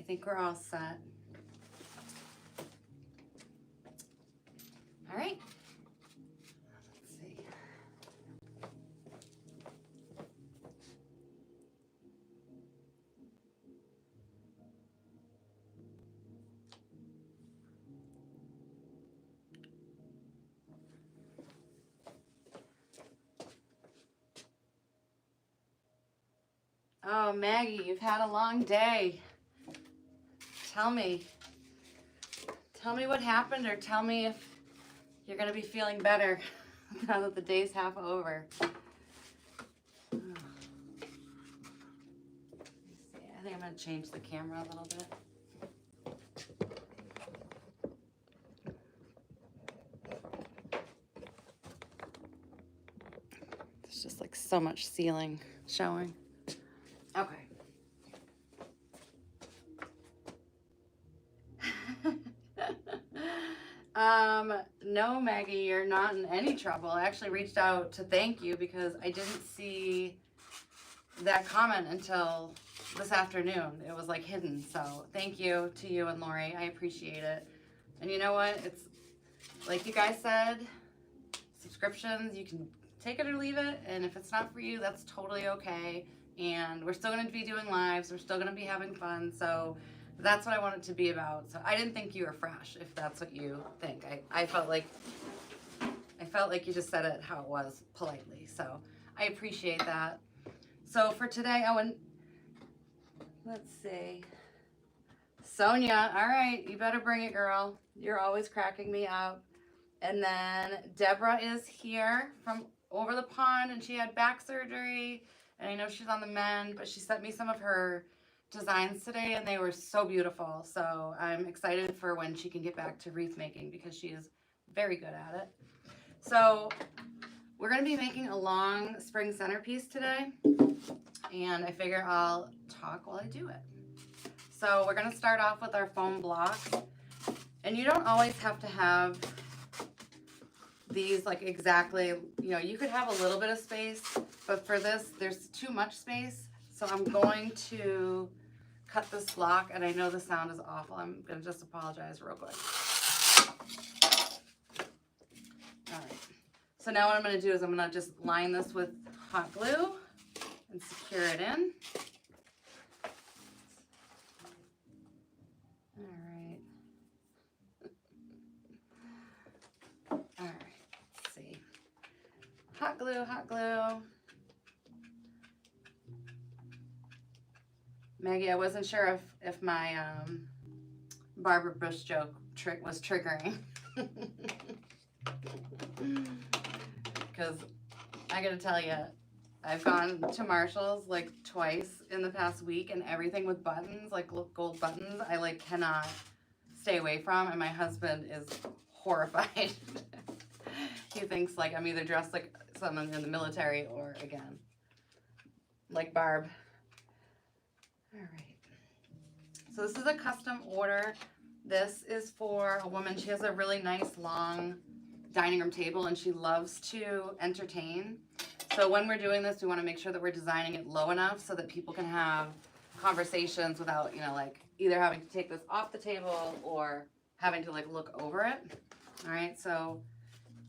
think we're all set. All right. Let's see. Oh, Maggie, you've had a long day. Tell me what happened, or tell me if you're going to be feeling better now that the day's half over. I think I'm going to change the camera a little bit. There's just like so much ceiling showing. Okay. No, Maggie, you're not in any trouble. I actually reached out to thank you because I didn't see that comment until this afternoon. It was like hidden. So thank you to you and Lori. I appreciate it. And you know what? It's like you guys said, subscriptions, you can take it or leave it. And if it's not for you, that's totally okay. And we're still going to be doing lives. We're still going to be having fun. So that's what I want it to be about. So I didn't think you were fresh, if that's what you think. I felt like you just said it how it was, politely. So I appreciate that. So for today, let's see. Sonia, all right, you better bring it, girl. You're always cracking me up. And then Deborah is here from over the pond, and she had back surgery. And I know she's on the mend, but she sent me some of her designs today, and they were so beautiful. So I'm excited for when she can get back to wreath making, because she is very good at it. So we're going to be making a long spring centerpiece today, and I figure I'll talk while I do it. So we're going to start off with our foam blocks, and you don't always have to have these like exactly, you know, you could have a little bit of space, but for this there's too much space. So I'm going to cut this block, and I know the sound is awful. I'm going to just apologize real quick. All right. So now what I'm going to do is I'm going to just line this with hot glue and secure it in. All right. All right. Let's see. Hot glue, hot glue. Maggie, I wasn't sure if my Barbara Bush joke trick was triggering. Because I gotta tell you, I've gone to Marshall's like twice in the past week, and everything with buttons, like gold buttons, I like cannot stay away from, and my husband is horrified. He thinks like I'm either dressed like someone in the military or, again, like Barb. All right, so this is a custom order. This is for a woman. She has a really nice long dining room table, and she loves to entertain. So when we're doing this, we want to make sure that we're designing it low enough so that people can have conversations without, you know, like either having to take this off the table or having to like look over it. All right, so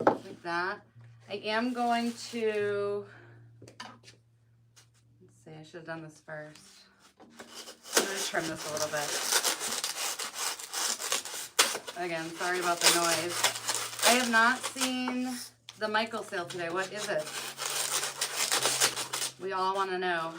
like that. I am going to, let's see, I should have done this first. I'm going to trim this a little bit. Again, sorry about the noise. I have not seen the Michael sale today. What is it? We all want to know.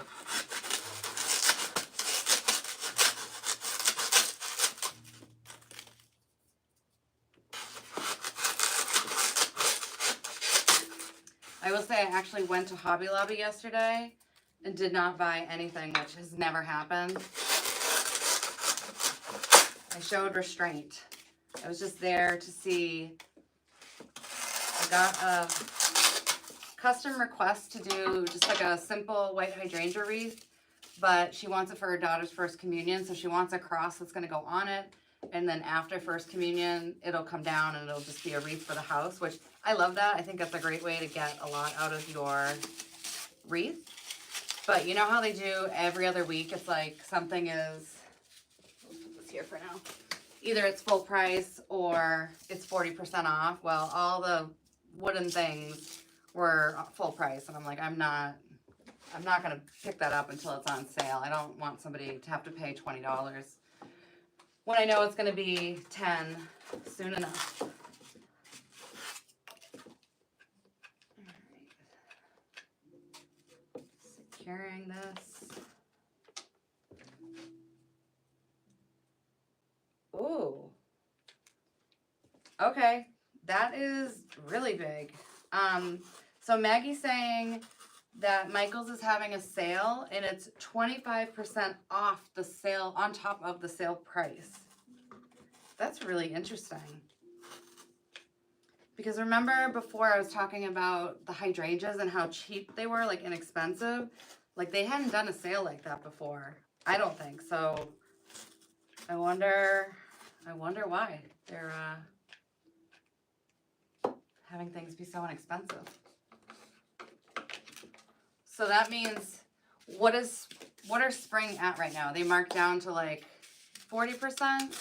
I will say I actually went to Hobby Lobby yesterday and did not buy anything, which has never happened. I showed restraint. I was just there to see. I got a custom request to do just like a simple white hydrangea wreath, but she wants it for her daughter's first communion, so she wants a cross that's going to go on it, and then after first communion it'll come down and it'll just be a wreath for the house, which I love that. I think that's a great way to get a lot out of your wreath. But you know how they do every other week, it's like something is, oops, price here for now. Either it's full price or it's 40% off. Well, all the wooden things were full price, and I'm like, I'm not gonna pick that up until it's on sale. I don't want somebody to have to pay $20 when I know it's gonna be 10 soon enough. All right. Securing this. Ooh. Okay, that is really big. So Maggie's saying that Michael's is having a sale and it's 25% off the sale, on top of the sale price. That's really interesting. Because remember before I was talking about the hydrangeas and how cheap they were, like inexpensive? Like they hadn't done a sale like that before. I don't think. So I wonder why they're having things be so inexpensive. So that means, what are spring at right now? They marked down to like 40%.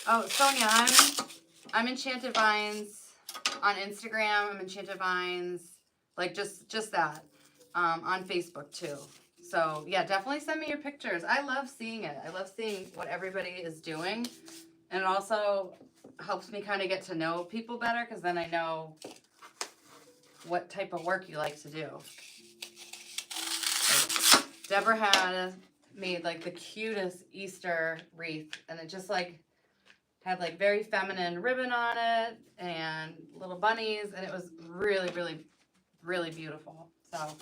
Oh, Sonia, I'm Enchanted Vines on Instagram. I'm Enchanted Vines, like just that, on Facebook too. So yeah, definitely send me your pictures. I love seeing it. I love seeing what everybody is doing. And it also helps me kind of get to know people better, because then I know what type of work you like to do. Like, Deborah had made like the cutest Easter wreath, and it just like had like very feminine ribbon on it and little bunnies, and it was really, really, really beautiful. So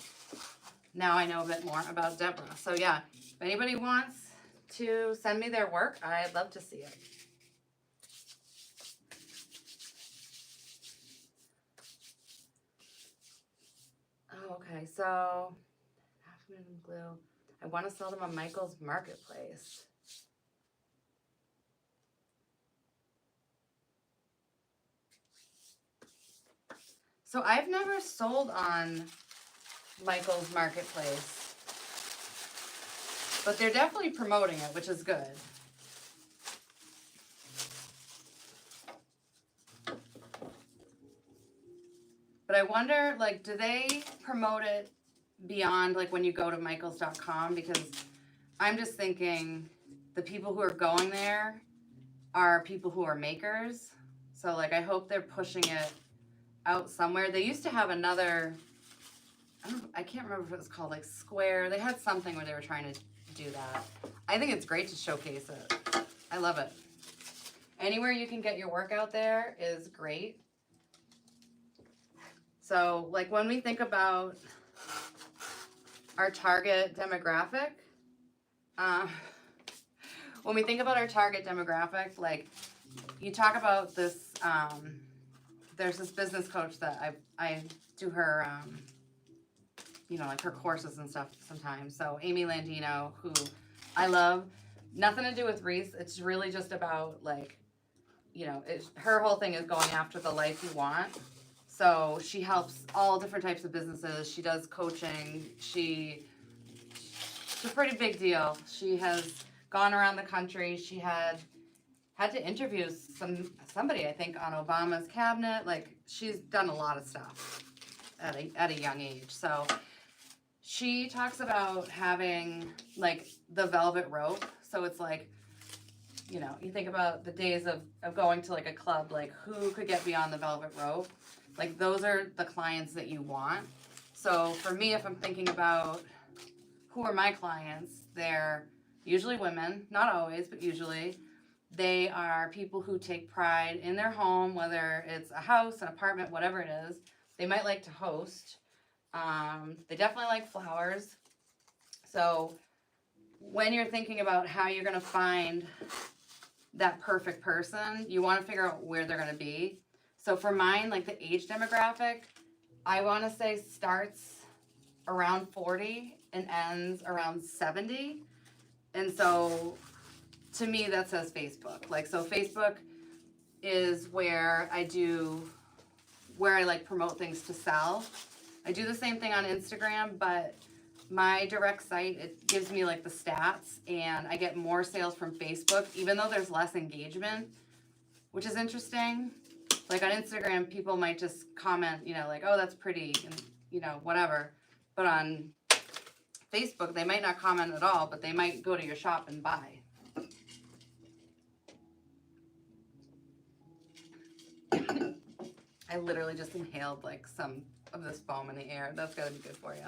now I know a bit more about Deborah. So yeah, if anybody wants to send me their work, I'd love to see it. Oh, okay, so half minute in blue. I want to sell them on Michael's Marketplace. So I've never sold on Michael's Marketplace, but they're definitely promoting it, which is good. But I wonder, like, do they promote it beyond, like, when you go to michaels.com? Because I'm just thinking the people who are going there are people who are makers. So, like, I hope they're pushing it out somewhere. They used to have another, I can't remember if it was called, like, Square. They had something where they were trying to do that. I think it's great to showcase it. I love it. Anywhere you can get your work out there is great. So, like, when we think about our target demographic, like, you talk about this, there's this business coach that I do her, you know, like her courses and stuff sometimes. So Amy Landino, who I love, nothing to do with wreaths. It's really just about, like, you know, her whole thing is going after the life you want. So she helps all different types of businesses. She does coaching. It's a pretty big deal. She has gone around the country. She had to interview somebody, I think, on Obama's cabinet. Like, she's done a lot of stuff at a young age. So she talks about having, like, the velvet rope. So it's like, you know, you think about the days of going to, like, a club, like, who could get beyond the velvet rope? Like, those are the clients that you want. So for me, if I'm thinking about who are my clients, they're usually women, not always, but usually. They are people who take pride in their home, whether it's a house, an apartment, whatever it is. They might like to host. They definitely like flowers. So when you're thinking about how you're going to find that perfect person, you want to figure out where they're going to be. So for mine, like, the age demographic, I want to say starts around 40 and ends around 70. And so to me, that says Facebook. Like, so Facebook is where I like promote things to sell. I do the same thing on Instagram, but my direct site, it gives me like the stats, and I get more sales from Facebook, even though there's less engagement, which is interesting. Like on Instagram, people might just comment, you know, like, oh, that's pretty, and, you know, whatever. But on Facebook, they might not comment at all, but they might go to your shop and buy. I literally just inhaled like some of this foam in the air. That's gotta be good for you.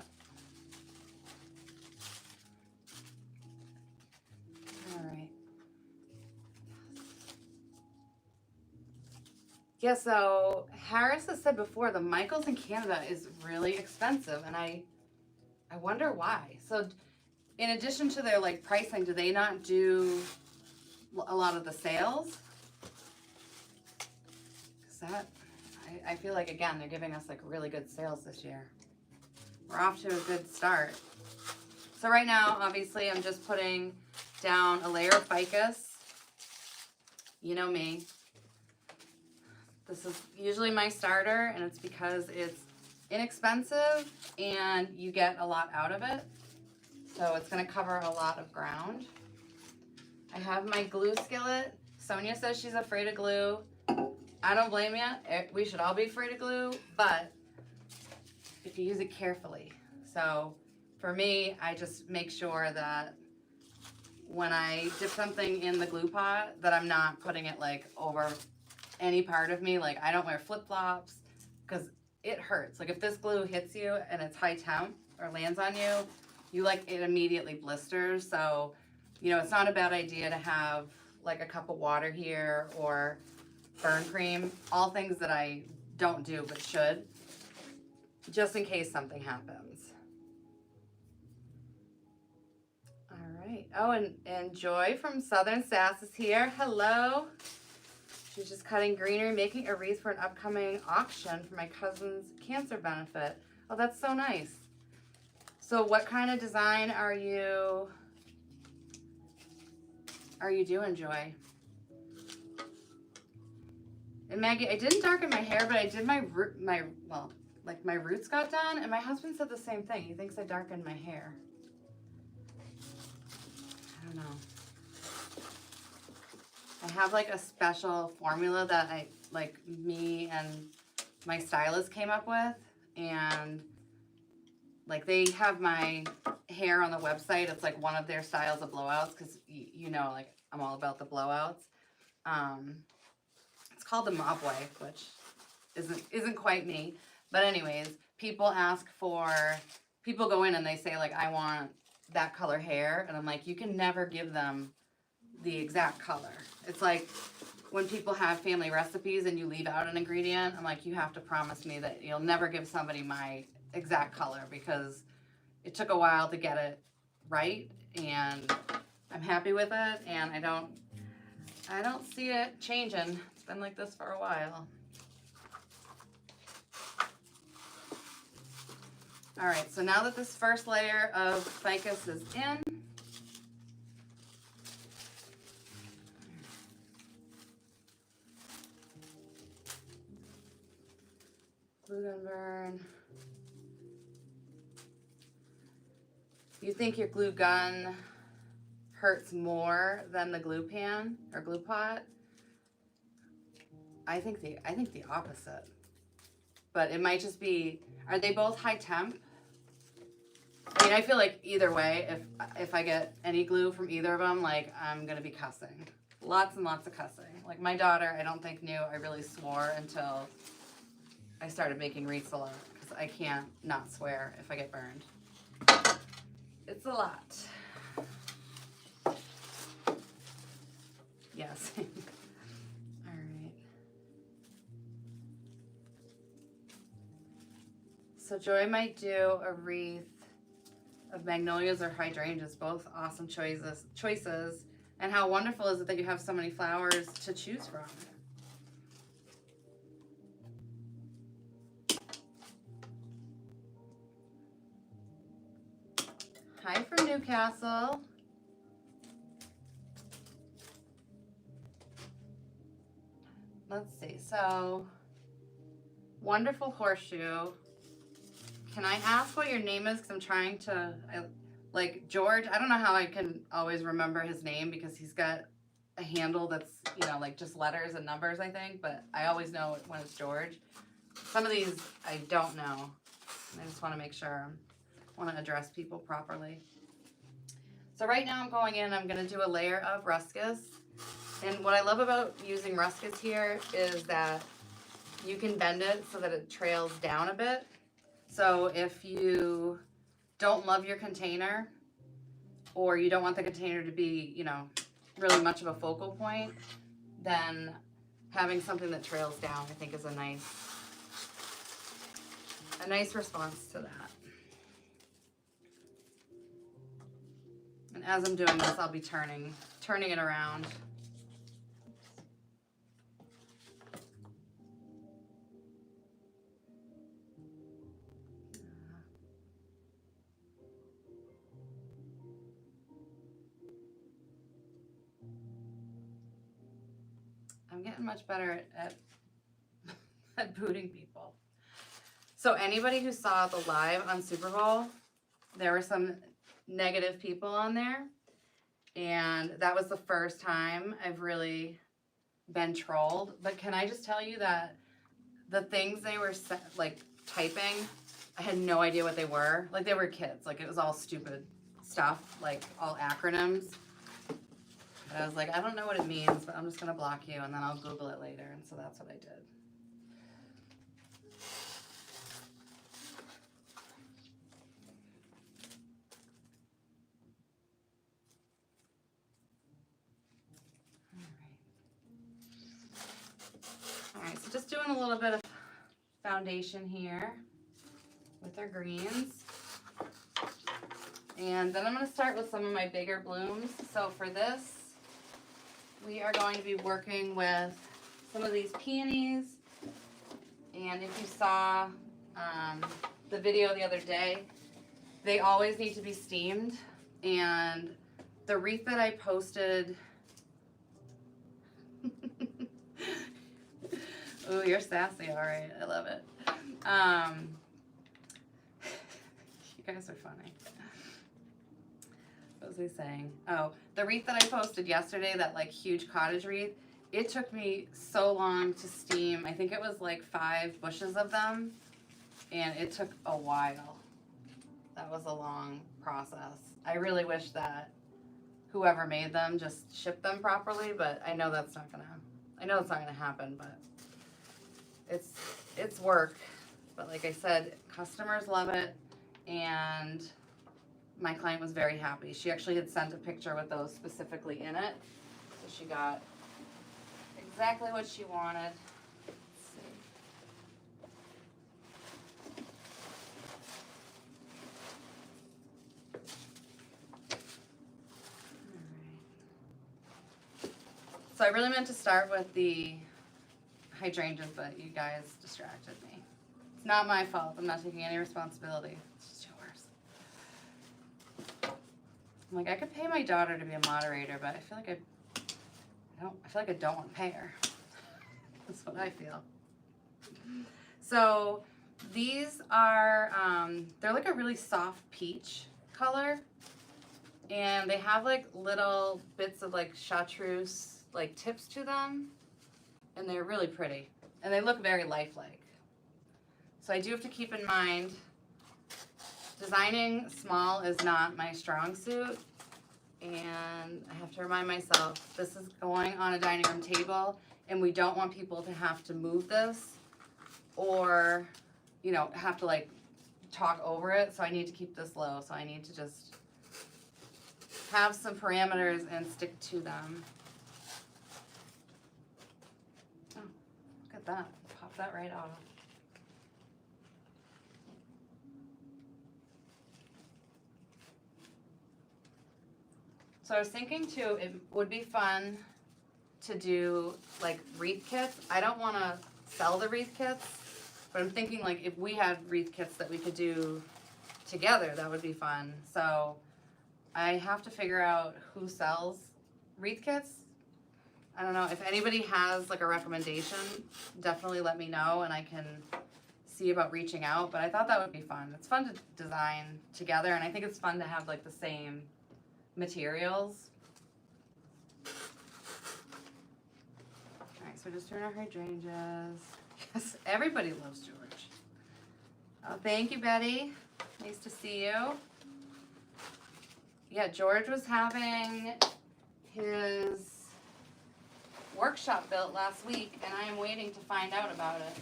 All right. Yeah, so Harris has said before the Michaels in Canada is really expensive, and I wonder why. So in addition to their like pricing, do they not do a lot of the sales? Cause that I feel like again they're giving us like really good sales this year. We're off to a good start. So right now, obviously, I'm just putting down a layer of ficus. You know me. This is usually my starter, and it's because it's inexpensive and you get a lot out of it. So it's going to cover a lot of ground. I have my glue skillet. Sonia says she's afraid of glue. I don't blame you. We should all be afraid of glue, but if you use it carefully. So for me, I just make sure that when I dip something in the glue pot that I'm not putting it like over any part of me. Like I don't wear flip-flops because it hurts. Like if this glue hits you and it's high temp or lands on you, you like it immediately blisters. So, you know, it's not a bad idea to have like a cup of water here or burn cream, all things that I don't do but should, just in case something happens. All right. Oh, and Joy from Southern Sass is here. Hello. She's just cutting greenery, making a wreath for an upcoming auction for my cousin's cancer benefit. Oh, that's so nice. So what kind of design are you doing, Joy? And Maggie, I didn't darken my hair, but I did my roots got done, and my husband said the same thing. He thinks I darkened my hair. I don't know. I have like a special formula that me and my stylist came up with, and like they have my hair on the website. It's like one of their styles of blowouts because you know, like I'm all about the blowouts. It's called the mop wife, which isn't quite me. But anyways, people go in and they say like, I want that color hair, and I'm like, you can never give them the exact color. It's like when people have family recipes and you leave out an ingredient, I'm like, you have to promise me that you'll never give somebody my exact color, because it took a while to get it right, and I'm happy with it, and I don't see it changing. It's been like this for a while. All right, so now that this first layer of ficus is in, glue gun burn. You think your glue gun hurts more than the glue pan or glue pot? I think the opposite. But it might just be, are they both high temp? I mean, I feel like either way, if I get any glue from either of them, like I'm gonna be cussing. Lots and lots of cussing. Like my daughter, I don't think knew I really swore until I started making wreaths a lot, because I can't not swear if I get burned. It's a lot. Yes. All right. So Joy might do a wreath of magnolias or hydrangeas, both awesome choices. And how wonderful is it that you have so many flowers to choose from? Hi from Newcastle. Let's see. So, wonderful horseshoe. Can I ask what your name is? Because I'm trying to, like George, I don't know how I can always remember his name because he's got a handle that's, you know, like just letters and numbers, I think, but I always know when it's George. Some of these I don't know. I just want to make sure I want to address people properly. So right now I'm going in, I'm going to do a layer of ruscus. And what I love about using ruscus here is that you can bend it so that it trails down a bit. So if you don't love your container or you don't want the container to be, you know, really much of a focal point, then having something that trails down I think is a nice response to that. And as I'm doing this, I'll be turning it around. I'm getting much better at booting people. So anybody who saw the live on Super Bowl, there were some negative people on there. And that was the first time I've really been trolled. But can I just tell you that the things they were like typing, I had no idea what they were. Like they were kids. Like it was all stupid stuff, like all acronyms. But I was like, I don't know what it means, but I'm just gonna block you and then I'll Google it later. And so that's what I did. All right, so just doing a little bit of foundation here with our greens. And then I'm going to start with some of my bigger blooms. So for this, we are going to be working with some of these peonies. And if you saw the video the other day, they always need to be steamed. And the wreath that I posted... Ooh, you're sassy, all right. I love it. You guys are funny. What was I saying? Oh, the wreath that I posted yesterday, that like huge cottage wreath, it took me so long to steam. I think it was like 5 bushes of them, and it took a while. That was a long process. I really wish that whoever made them just shipped them properly, but I know that's not gonna happen, but it's work. But like I said, customers love it, and my client was very happy. She actually had sent a picture with those specifically in it, so she got exactly what she wanted. Let's see. All right. So I really meant to start with the hydrangeas, but you guys distracted me. It's not my fault. I'm not taking any responsibility. It's just yours. I'm like, I could pay my daughter to be a moderator, but I feel like I don't want to pay her. That's what I feel. So these are they're like a really soft peach color, and they have like little bits of like chartreuse like tips to them. And they're really pretty. And they look very lifelike. So I do have to keep in mind, designing small is not my strong suit. And I have to remind myself, this is going on a dining room table, and we don't want people to have to move this or, you know, have to like talk over it. So I need to keep this low. So I need to just have some parameters and stick to them. That. Pop that right off. So I was thinking too, it would be fun to do like wreath kits. I don't want to sell the wreath kits, but I'm thinking like if we had wreath kits that we could do together, that would be fun. So I have to figure out who sells wreath kits. I don't know, if anybody has like a recommendation, definitely let me know and I can see about reaching out, but I thought that would be fun. It's fun to design together, and I think it's fun to have like the same materials. All right, so just doing our hydrangeas. Yes, everybody loves George. Oh, thank you, Betty. Nice to see you. Yeah, George was having his workshop built last week, and I am waiting to find out about it.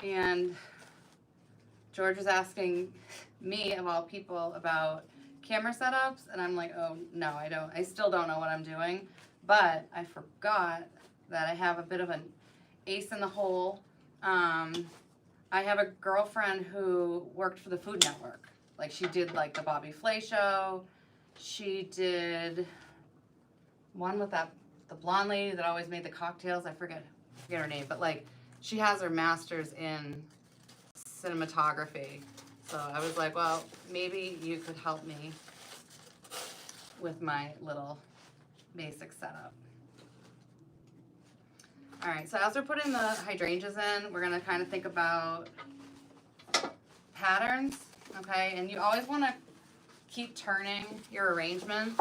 And George was asking me, of all people, about camera setups, and I'm like, oh, no, I don't. I still don't know what I'm doing, but I forgot that I have a bit of an ace in the hole. I have a girlfriend who worked for the Food Network. Like, she did, like, the Bobby Flay show. She did one with the blonde lady that always made the cocktails. I forget her name, but, like, she has her master's in cinematography. So I was like, well, maybe you could help me with my little basic setup. All right, so as we're putting the hydrangeas in, we're gonna kind of think about patterns, okay? And you always wanna keep turning your arrangement.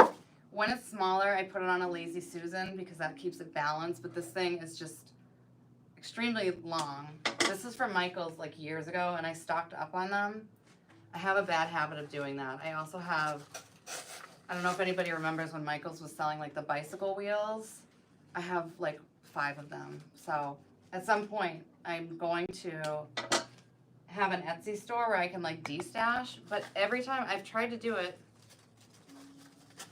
When it's smaller, I put it on a Lazy Susan because that keeps it balanced, but this thing is just extremely long. This is from Michael's like years ago, and I stocked up on them. I have a bad habit of doing that. I also have, I don't know if anybody remembers when Michael's was selling like the bicycle wheels. I have like 5 of them. So at some point I'm going to have an Etsy store where I can like de-stash, but every time I've tried to do it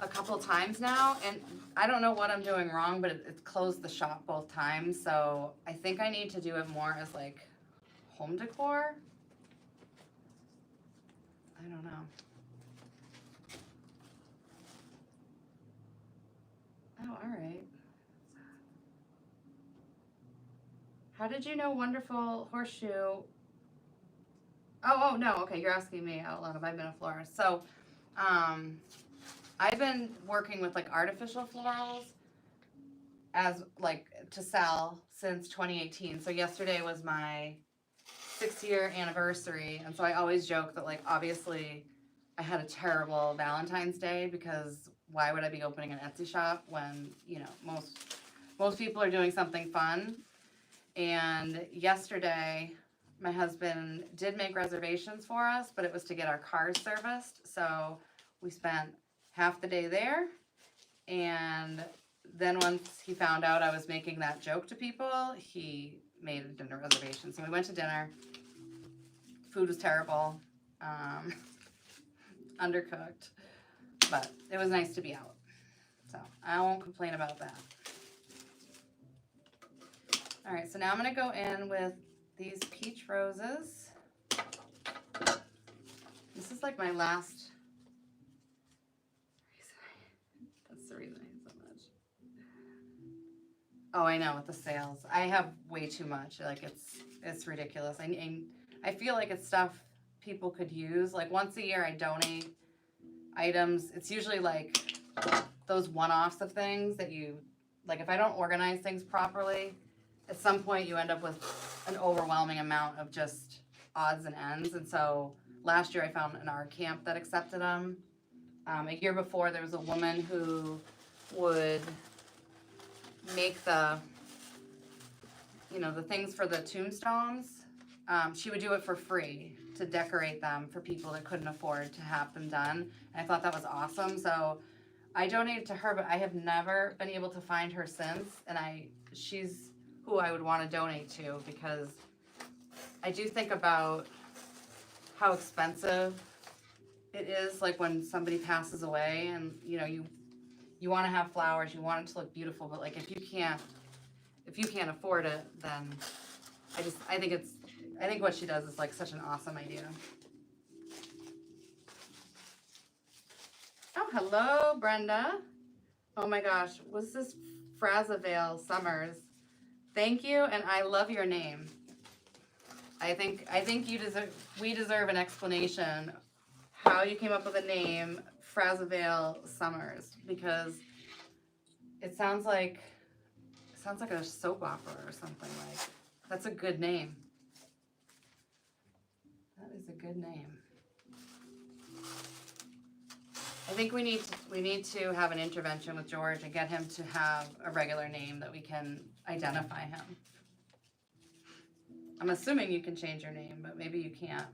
a couple times now, and I don't know what I'm doing wrong, but it's closed the shop both times. So I think I need to do it more as like home decor. I don't know. Oh, all right. How did you know Wonderful Horseshoe? Oh, no. Okay, you're asking me out loud if I've been a florist. So, I've been working with like artificial florals as like to sell since 2018. So yesterday was my 6-year anniversary, and so I always joke that like obviously I had a terrible Valentine's Day because why would I be opening an Etsy shop when, you know, most people are doing something fun. And yesterday my husband did make reservations for us, but it was to get our cars serviced. So we spent half the day there, and then once he found out I was making that joke to people, he made a dinner reservation. So we went to dinner. Food was terrible, undercooked, but it was nice to be out. So I won't complain about that. All right, so now I'm gonna go in with these peach roses. This is like my last, that's the reason I hate so much. Oh, I know, with the sales. I have way too much, like it's ridiculous. I feel like it's stuff people could use. Like once a year I donate items. It's usually like those one-offs of things that you, like if I don't organize things properly, at some point you end up with an overwhelming amount of just odds and ends. And so last year I found an art camp that accepted them. A year before there was a woman who would make the, you know, the things for the tombstones. She would do it for free to decorate them for people that couldn't afford to have them done. And I thought that was awesome. So I donated to her, but I have never been able to find her since. And she's who I would want to donate to, because I do think about how expensive it is, like when somebody passes away, and you know, you want to have flowers, you want it to look beautiful, but like if you can't afford it, then I think what she does is like such an awesome idea. Oh, hello, Brenda. Oh my gosh, was this Frazzavale Summers? Thank you, and I love your name. I think we deserve an explanation how you came up with the name Frazzavale Summers, because it sounds like a soap opera or something. Like That's a good name. That is a good name. I think we need to have an intervention with George and get him to have a regular name that we can identify him. I'm assuming you can change your name, but maybe you can't.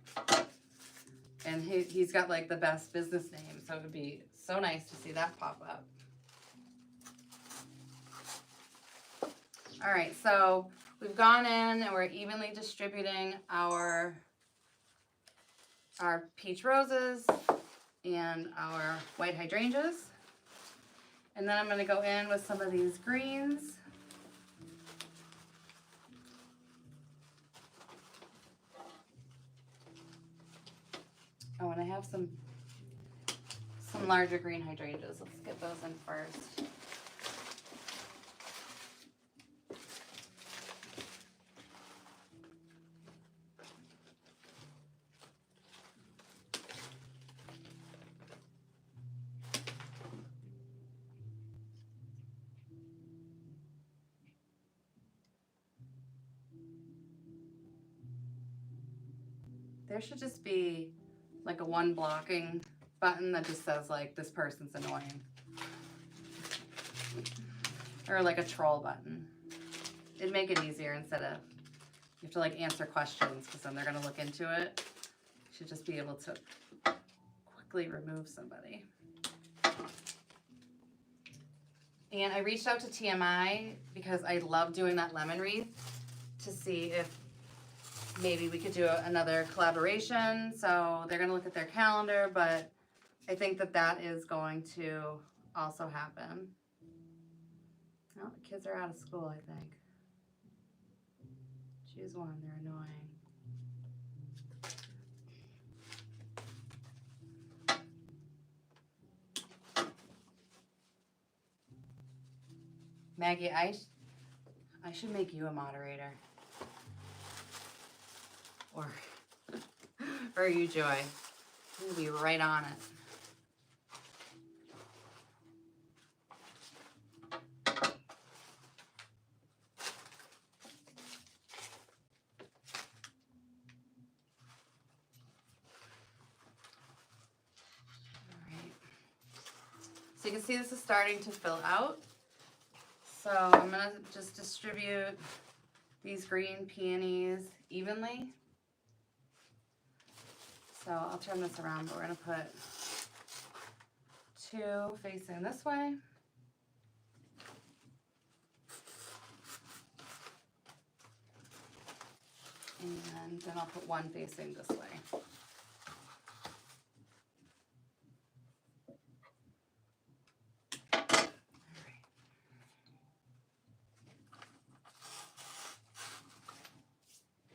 And he's got like the best business name, so it would be so nice to see that pop up. All right, so we've gone in and we're evenly distributing our peach roses and our white hydrangeas. And then I'm going to go in with some of these greens. Oh, and I have some larger green hydrangeas. Let's get those in first. There should just be like a one blocking button that just says like, this person's annoying. Or like a troll button. It'd make it easier instead of, you have to like answer questions because then they're gonna look into it. You should just be able to quickly remove somebody. And I reached out to TMI because I love doing that lemon wreath to see if maybe we could do another collaboration. So they're going to look at their calendar, but I think that that is going to also happen. Oh, the kids are out of school, I think. Choose one, they're annoying. Maggie, I should make you a moderator. Or you, Joy. You'll be right on it. So you can see this is starting to fill out. So I'm going to just distribute these green peonies evenly. So I'll turn this around, but we're going to put two facing this way. And then I'll put one facing this way.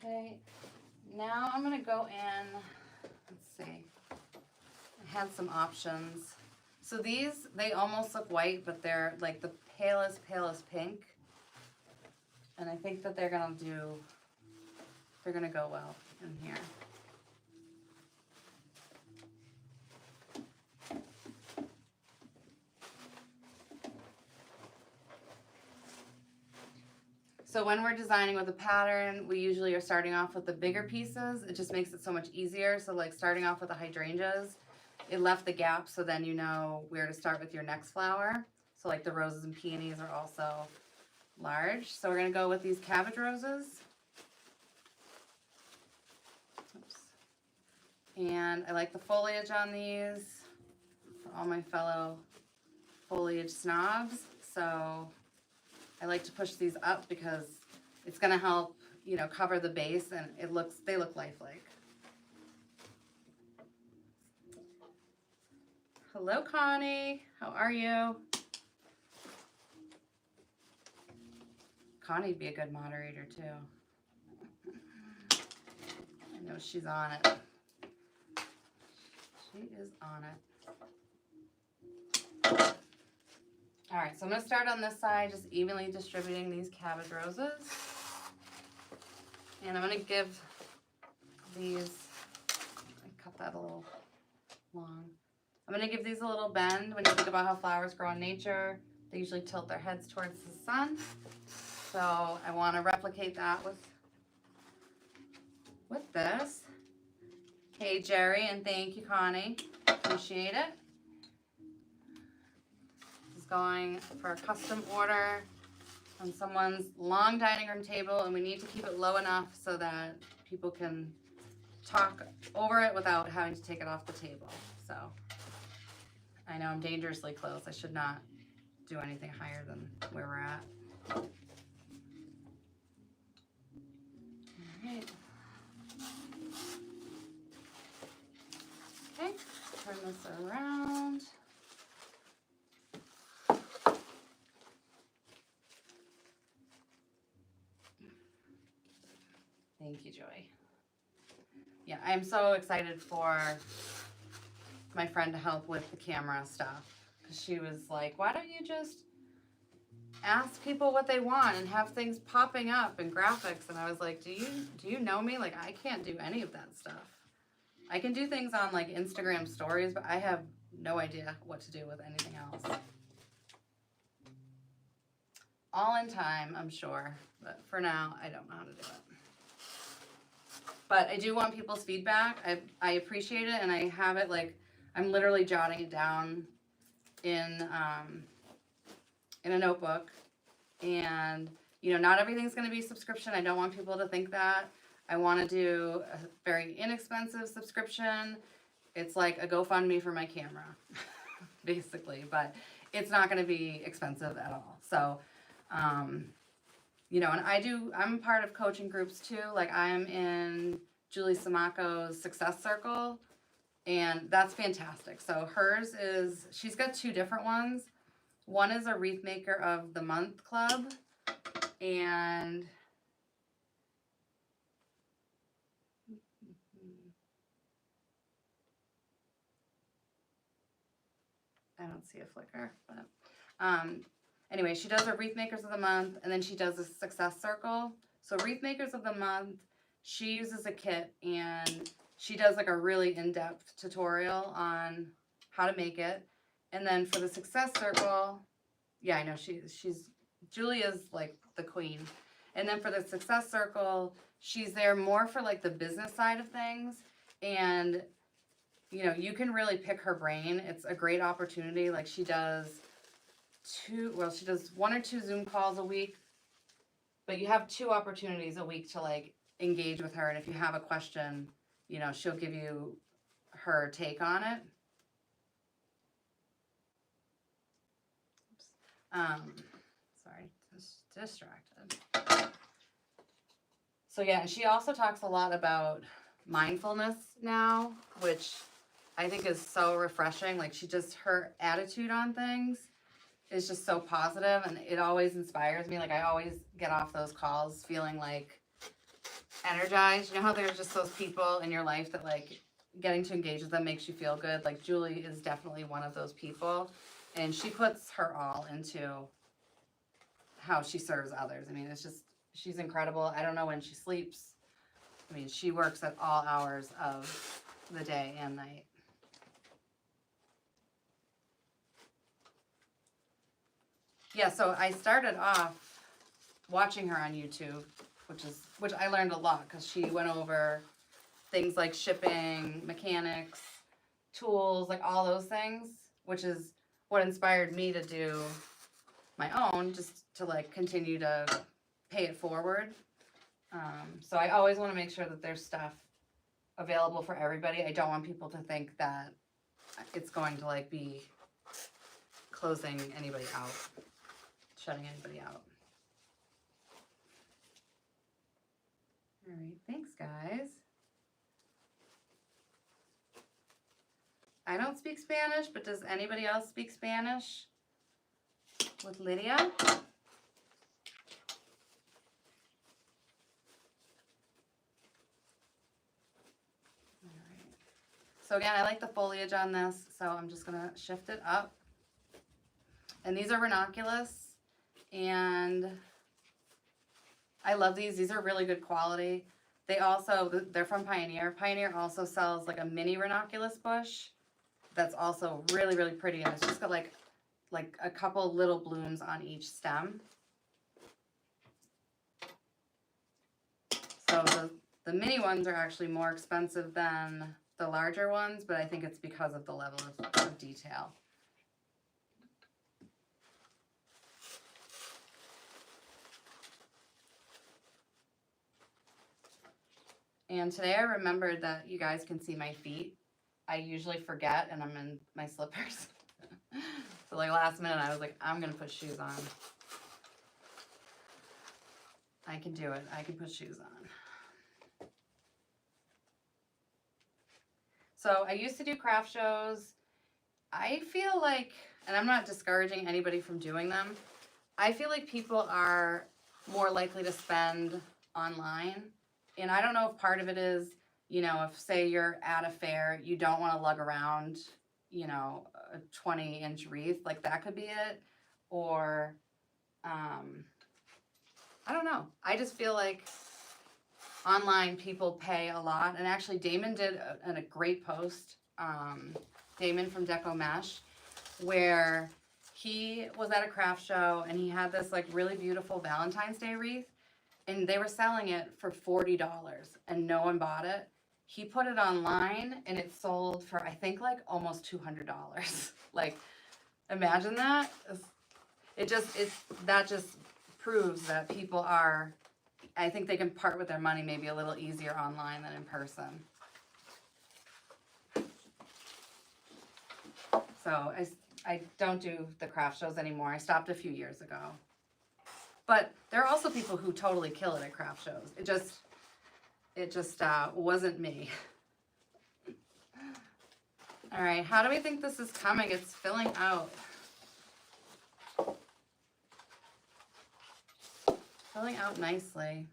Okay, now I'm going to go in, let's see, I had some options. So these, they almost look white, but they're like the palest pink. And I think that they're going to go well in here. So when we're designing with a pattern, we usually are starting off with the bigger pieces. It just makes it so much easier. So like starting off with the hydrangeas, it left the gap so then you know where to start with your next flower. So like the roses and peonies are also large. So we're going to go with these cabbage roses. Oops. And I like the foliage on these for all my fellow foliage snobs. So I like to push these up because it's going to help, you know, cover the base, and they look lifelike. Hello, Connie. How are you? Connie'd be a good moderator too. I know she's on it. She is on it. All right, so I'm going to start on this side, just evenly distributing these cabbage roses. And I'm going to give these, I cut that a little long. I'm going to give these a little bend. When you think about how flowers grow in nature, they usually tilt their heads towards the sun. So I want to replicate that with with this. Hey, Jerry, and thank you, Connie. Appreciate it. This is going for a custom order on someone's long dining room table, and we need to keep it low enough so that people can talk over it without having to take it off the table. So I know I'm dangerously close. I should not do anything higher than where we're at. All right. Okay, turn this around. Thank you, Joy. Yeah, I'm so excited for my friend to help with the camera stuff, because she was like, why don't you just ask people what they want and have things popping up and graphics? And I was like, do you know me? Like, I can't do any of that stuff. I can do things on like Instagram stories, but I have no idea what to do with anything else. All in time, I'm sure, but for now, I don't know how to do it. But I do want people's feedback. I appreciate it, and I have it like, I'm literally jotting it down in a notebook. And, you know, not everything's going to be subscription. I don't want people to think that. I want to do a very inexpensive subscription. It's like a GoFundMe for my camera, basically. But it's not going to be expensive at all. So, you know, and I'm part of coaching groups too. Like, I'm in Julie Samaco's Success Circle, and that's fantastic. So hers is, she's got two different ones. One is a Wreath Maker of the Month Club, and I don't see a flicker, but anyway, she does her Wreath Makers of the Month, and then she does a Success Circle. So Wreath Makers of the Month, she uses a kit, and she does like a really in-depth tutorial on how to make it. And then for the Success Circle, yeah, I know Julie is like the queen. And then for the Success Circle, she's there more for like the business side of things. And, you know, you can really pick her brain. It's a great opportunity. Like, she does she does 1 or 2 Zoom calls a week, but you have 2 opportunities a week to like engage with her. And if you have a question, you know, she'll give you her take on it. Sorry, just distracted. So yeah, she also talks a lot about mindfulness now, which I think is so refreshing. Like, her attitude on things is just so positive, and it always inspires me. Like, I always get off those calls feeling like energized. You know how there's just those people in your life that like getting to engage with them makes you feel good? Like, Julie is definitely one of those people. And she puts her all into how she serves others. I mean, it's just, she's incredible. I don't know when she sleeps. I mean, she works at all hours of the day and night. Yeah, so I started off watching her on YouTube, which I learned a lot, because she went over things like shipping, mechanics, tools, like all those things, which is what inspired me to do my own, just to like continue to pay it forward. So I always want to make sure that there's stuff available for everybody. I don't want people to think that it's going to like be closing anybody out, shutting anybody out. All right, thanks guys. I don't speak Spanish, but does anybody else speak Spanish with Lydia? All right. So again, I like the foliage on this, so I'm just gonna shift it up. And these are ranunculus, and I love these. These are really good quality. They're from Pioneer. Pioneer also sells like a mini ranunculus bush that's also really, really pretty, and it's just got like a couple little blooms on each stem. So The mini ones are actually more expensive than the larger ones, but I think it's because of the level of detail. And today I remembered that you guys can see my feet. I usually forget and I'm in my slippers. So like last minute I was like, I'm gonna put shoes on. I can do it. I can put shoes on. So I used to do craft shows. I feel like, and I'm not discouraging anybody from doing them, I feel like people are more likely to spend online. And I don't know if part of it is, you know, if say you're at a fair, you don't want to lug around, you know, a 20-inch wreath, like that could be it. Or, I don't know. I just feel like online people pay a lot. And actually Damon did a great post, Damon from Deco Mesh, where he was at a craft show and he had this like really beautiful Valentine's Day wreath and they were selling it for $40 and no one bought it. He put it online and it sold for I think like almost $200. Like imagine that. That just proves that people are, I think they can part with their money maybe a little easier online than in person. So I don't do the craft shows anymore. I stopped a few years ago. But there are also people who totally kill it at craft shows. It just wasn't me. All right, how do we think this is coming? It's filling out. Filling out nicely.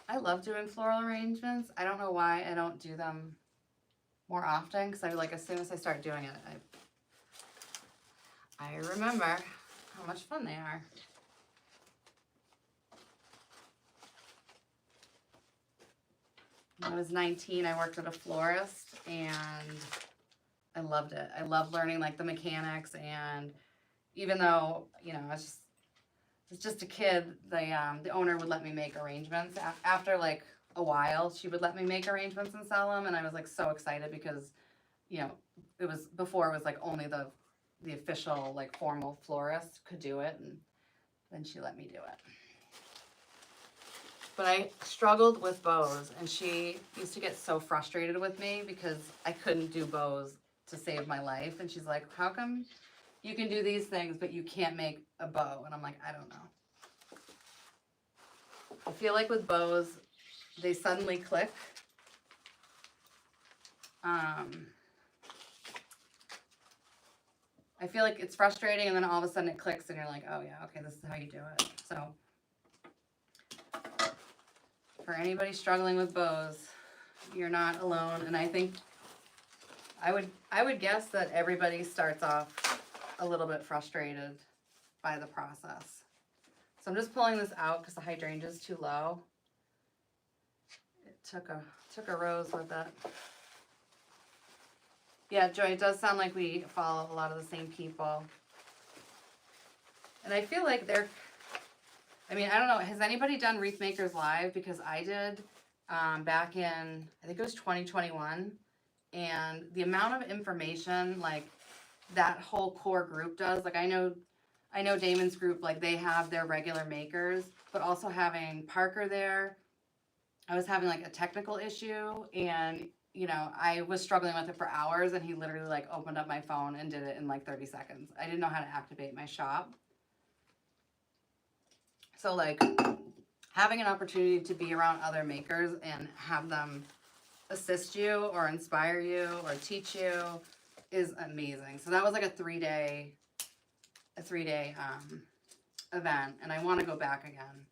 I love doing floral arrangements. I don't know why I don't do them more often, because I like as soon as I start doing it, I remember how much fun they are. When I was 19, I worked at a florist and I loved it. I loved learning like the mechanics, and even though, you know, I was just a kid, the owner would let me make arrangements. After like a while, she would let me make arrangements and sell them, and I was like so excited because, you know, it was before it was like only the official like formal florist could do it, and then she let me do it. But I struggled with bows, and she used to get so frustrated with me because I couldn't do bows to save my life. And she's like, how come you can do these things, but you can't make a bow? And I'm like, I don't know. I feel like with bows, they suddenly click. I feel like it's frustrating, and then all of a sudden it clicks, and you're like, oh yeah, okay, this is how you do it. So for anybody struggling with bows, you're not alone. And I think I would guess that everybody starts off a little bit frustrated by the process. So I'm just pulling this out because the hydrangea is too low. It took a rose with it. Yeah, Joy, it does sound like we follow a lot of the same people. And I feel like I don't know, has anybody done Wreath Makers Live? Because I did back in, I think it was 2021. And the amount of information, like, that whole core group does, like, I know Damon's group, like, they have their regular makers, but also having Parker there, I was having, like, a technical issue, and, you know, I was struggling with it for hours, and he literally, like, opened up my phone and did it in, like, 30 seconds. I didn't know how to activate my shop. So, like, having an opportunity to be around other makers and have them assist you or inspire you or teach you is amazing. So that was like a three-day event, and I want to go back again.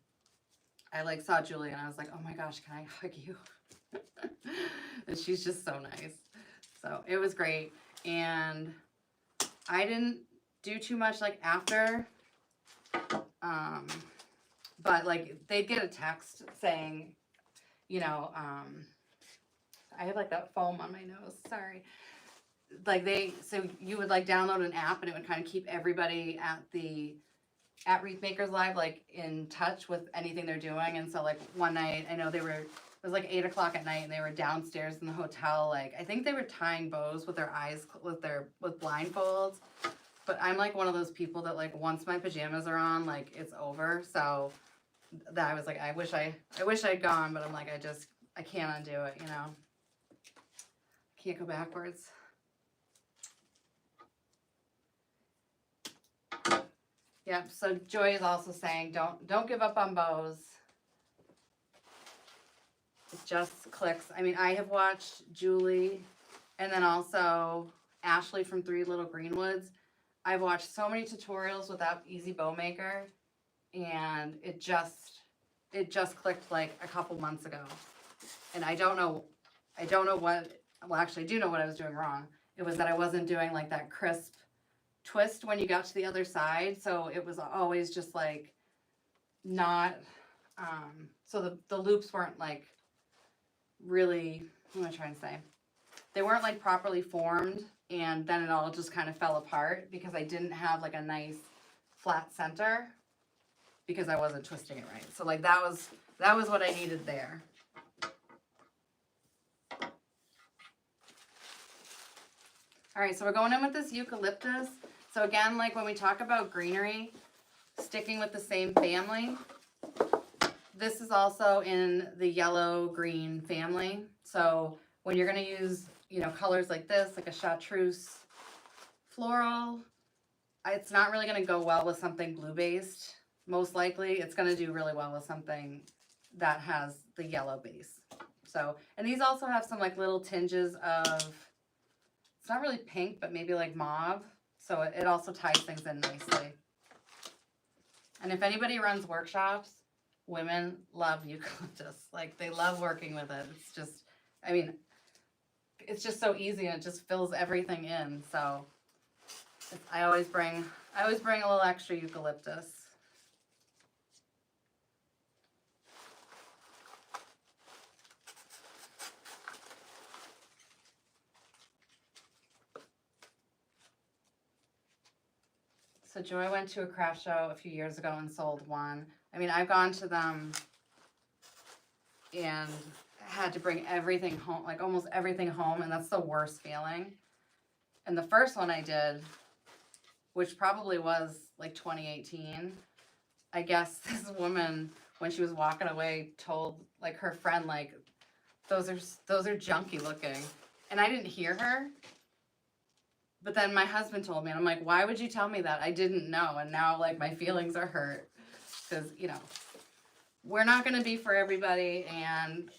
I like saw Julie and I was like, oh my gosh, can I hug you? And she's just so nice. So it was great. And I didn't do too much like after, but like they'd get a text saying, you know, I have like that foam on my nose, sorry. like so you would like download an app and it would kind of keep everybody at Wreath Makers Live like in touch with anything they're doing. And so like one night, I know it was like 8 o'clock at night and they were downstairs in the hotel. Like I think they were tying bows with their eyes with blindfolds. But I'm like one of those people that like once my pajamas are on, like it's over. So that I was like, I wish I'd gone, but I'm like, I can't undo it, you know. I can't go backwards. Yep, so Joy is also saying don't give up on bows. It just clicks. I mean, I have watched Julie and then also Ashley from Three Little Greenwoods. I've watched so many tutorials without Easy Bow Maker, and it just clicked like a couple months ago. And I don't know what, well actually I do know what I was doing wrong. It was that I wasn't doing like that crisp twist when you got to the other side, so it was always just like not so the loops weren't like really, what am I trying to say, they weren't like properly formed, and then it all just kind of fell apart because I didn't have like a nice flat center because I wasn't twisting it right. So like that was what I needed there. All right, so we're going in with this eucalyptus. So again, like when we talk about greenery, sticking with the same family, this is also in the yellow-green family. So when you're going to use, you know, colors like this, like a chartreuse floral, it's not really going to go well with something blue-based. Most likely, it's going to do really well with something that has the yellow base. So, and these also have some like little tinges of, it's not really pink, but maybe like mauve. So it also ties things in nicely. And if anybody runs workshops, women love eucalyptus. Like they love working with it. It's just, I mean, it's just so easy and it just fills everything in. So I always bring a little extra eucalyptus. So Joy went to a craft show a few years ago and sold one. I mean, I've gone to them and had to bring everything home, like almost everything home, and that's the worst feeling. And the first one I did, which probably was like 2018, I guess this woman, when she was walking away, told like her friend, like, those are junky looking. And I didn't hear her. But then my husband told me, and I'm like, why would you tell me that? I didn't know. And now, like, my feelings are hurt. Because, you know, we're not going to be for everybody. And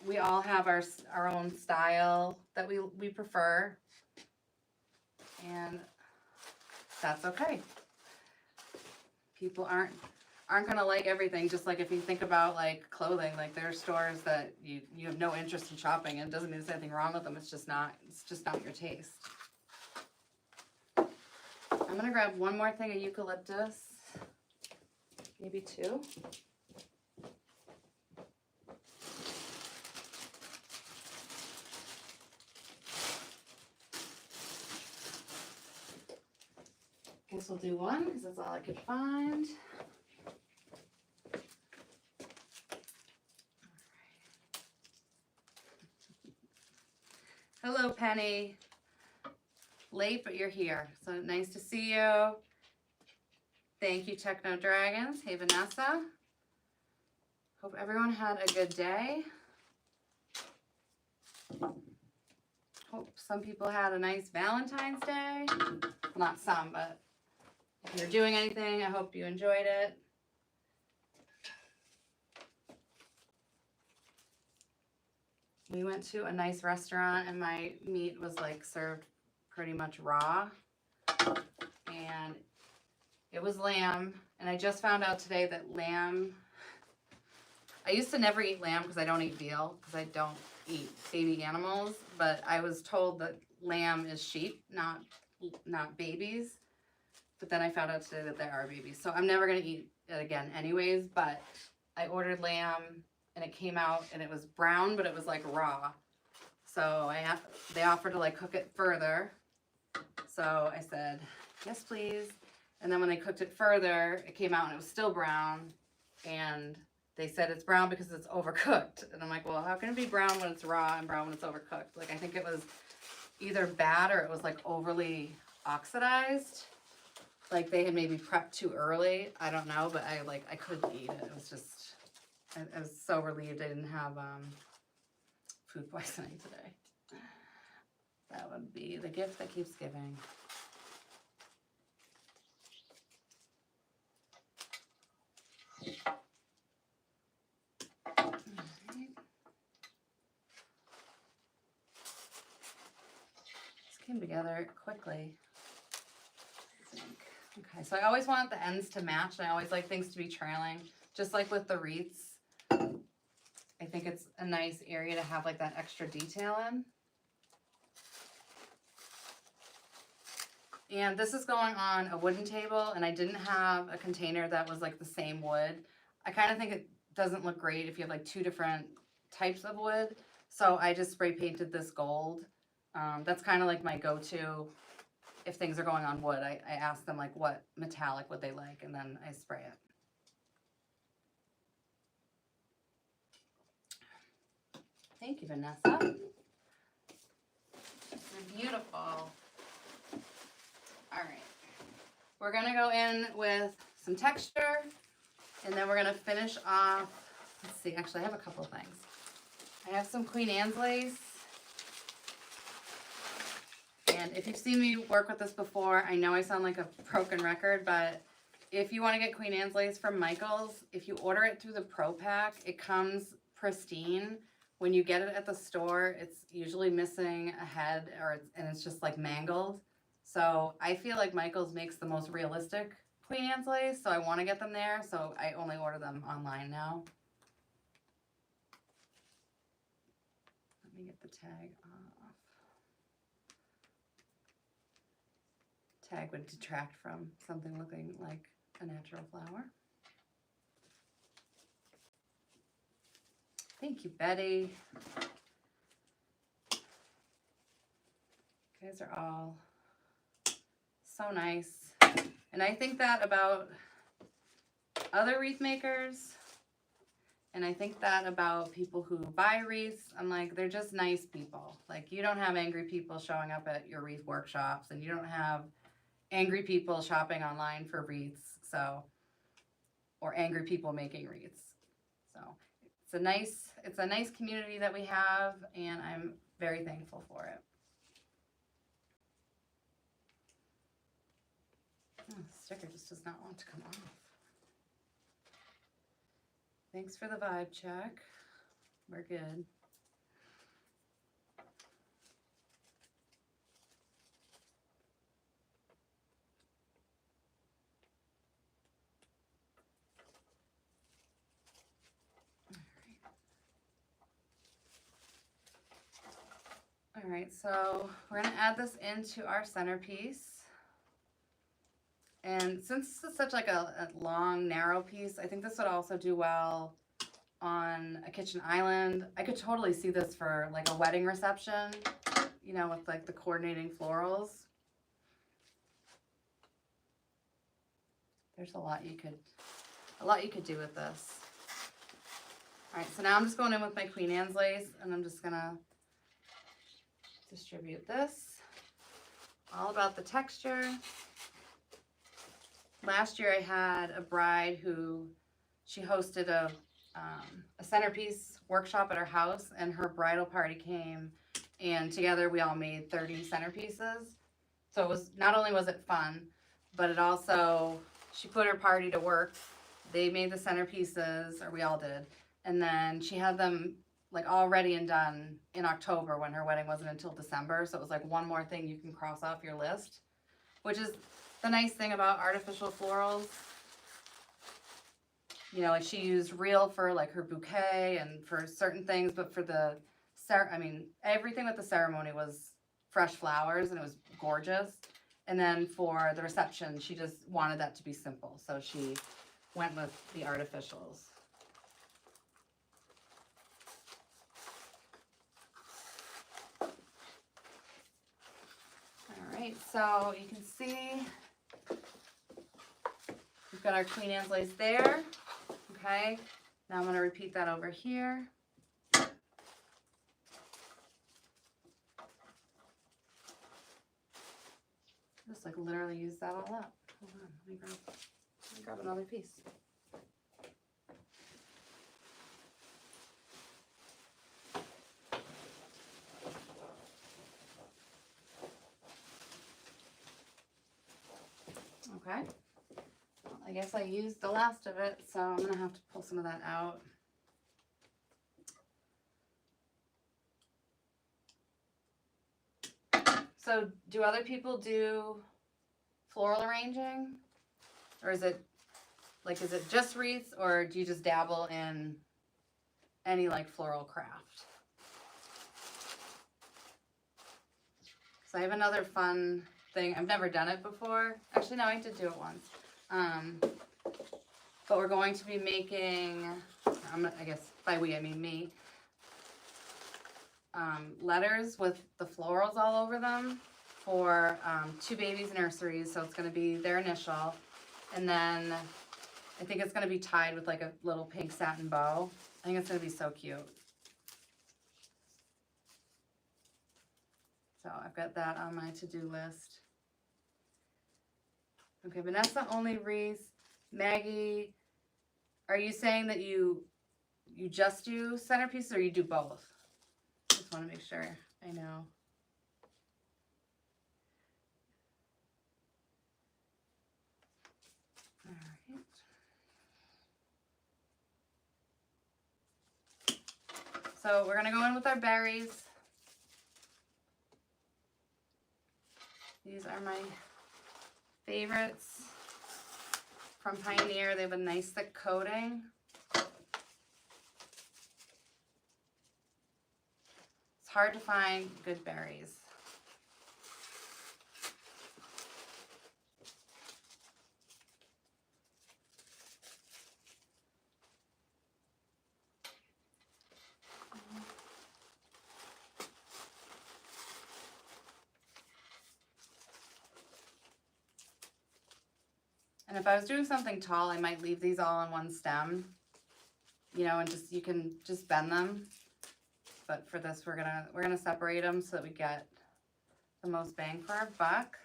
we all have our own style that we prefer. And that's okay. People aren't going to like everything. Just like if you think about, like, clothing. Like, there are stores that you have no interest in shopping. And it doesn't mean there's anything wrong with them. It's just not your taste. I'm going to grab one more thing of eucalyptus, maybe two. Guess we'll do one because that's all I could find. Hello, Penny. Late, but you're here. So nice to see you. Thank you, Techno Dragons. Hey, Vanessa. Hope everyone had a good day. Hope some people had a nice Valentine's Day. Well, not some, but if you're doing anything, I hope you enjoyed it. We went to a nice restaurant and my meat was like served pretty much raw, and it was lamb. And I just found out today that lamb, I used to never eat lamb because I don't eat veal because I don't eat baby animals, but I was told that lamb is sheep, not babies. But then I found out today that there are babies, so I'm never going to eat it again anyways. But I ordered lamb and it came out and it was brown, but it was like raw. So they offered to like cook it further. So I said, yes, please. And then when they cooked it further, it came out and it was still brown. And they said it's brown because it's overcooked. And I'm like, well, how can it be brown when it's raw and brown when it's overcooked? Like, I think it was either bad or it was like overly oxidized. Like they had maybe prepped too early. I don't know, but I couldn't eat it. It was just, I was so relieved I didn't have food poisoning today. That would be the gift that keeps giving. All right. This came together quickly, I think. Okay, so I always want the ends to match, and I always like things to be trailing, just like with the wreaths. I think it's a nice area to have like that extra detail in. And this is going on a wooden table, and I didn't have a container that was like the same wood. I kind of think it doesn't look great if you have like two different types of wood. So I just spray painted this gold. That's kind of like my go-to if things are going on wood. I ask them like what metallic would they like, and then I spray it. Thank you, Vanessa. They're beautiful. All right, we're gonna go in with some texture, and then we're gonna finish off, let's see, actually I have a couple things. I have some Queen Anne's lace, and if you've seen me work with this before, I know I sound like a broken record, but if you wanna get Queen Anne's lace from Michael's, if you order it through the Pro Pack, it comes pristine. When you get it at the store, it's usually missing a head, and it's just like mangled. So I feel like Michael's makes the most realistic Queen Anne's lace, so I want to get them there, so I only order them online now. Let me get the tag off. Tag would detract from something looking like a natural flower. Thank you, Betty. You guys are all so nice. And I think that about other wreath makers, and I think that about people who buy wreaths. I'm like, they're just nice people. Like, you don't have angry people showing up at your wreath workshops, and you don't have angry people shopping online for wreaths, so, or angry people making wreaths. So it's a nice community that we have, and I'm very thankful for it. Oh, the sticker just does not want to come off. Thanks for the vibe check. We're good. All right, so we're gonna add this into our centerpiece. And since this is such like a long, narrow piece, I think this would also do well on a kitchen island. I could totally see this for like a wedding reception, you know, with like the coordinating florals. There's a lot you could do with this. All right, so now I'm just going in with my Queen Anne's lace, and I'm just gonna distribute this. All about the texture. Last year I had a bride who, she hosted a centerpiece workshop at her house, and her bridal party came, and together we all made 30 centerpieces. So it was, not only was it fun, but it also, she put her party to work. They made the centerpieces, or we all did, and then she had them like all ready and done in October when her wedding wasn't until December. So it was like one more thing you can cross off your list, which is the nice thing about artificial florals. You know, like she used real for like her bouquet and for certain things, but for the, I mean, everything with the ceremony was fresh flowers, and it was gorgeous. And then for the reception, she just wanted that to be simple. So she went with the artificials. so you can see we've got our Queen Anne's lace there. Okay, now I'm going to repeat that over here. Just like literally use that all up. Hold on, let me grab another piece. Okay, well, I guess I used the last of it, so I'm gonna have to pull some of that out. So do other people do floral arranging? Or is it just wreaths, or do you just dabble in any like floral craft? So I have another fun thing. I've never done it before. Actually, no, I did do it once. But we're going to be making, I guess by we I mean me, letters with the florals all over them for 2 babies' nurseries. So it's going to be their initial. And then I think it's going to be tied with like a little pink satin bow. I think it's going to be so cute. So I've got that on my to-do list. Okay, Vanessa only wreaths. Maggie, are you saying that you just do centerpieces or you do both? Just want to make sure I know. All right. So we're going to go in with our berries. These are my favorites from Pioneer. They have a nice thick coating. It's hard to find good berries. And if I was doing something tall, I might leave these all on one stem, you know, and just, you can just bend them. But for this, we're gonna separate them so that we get the most bang for our buck.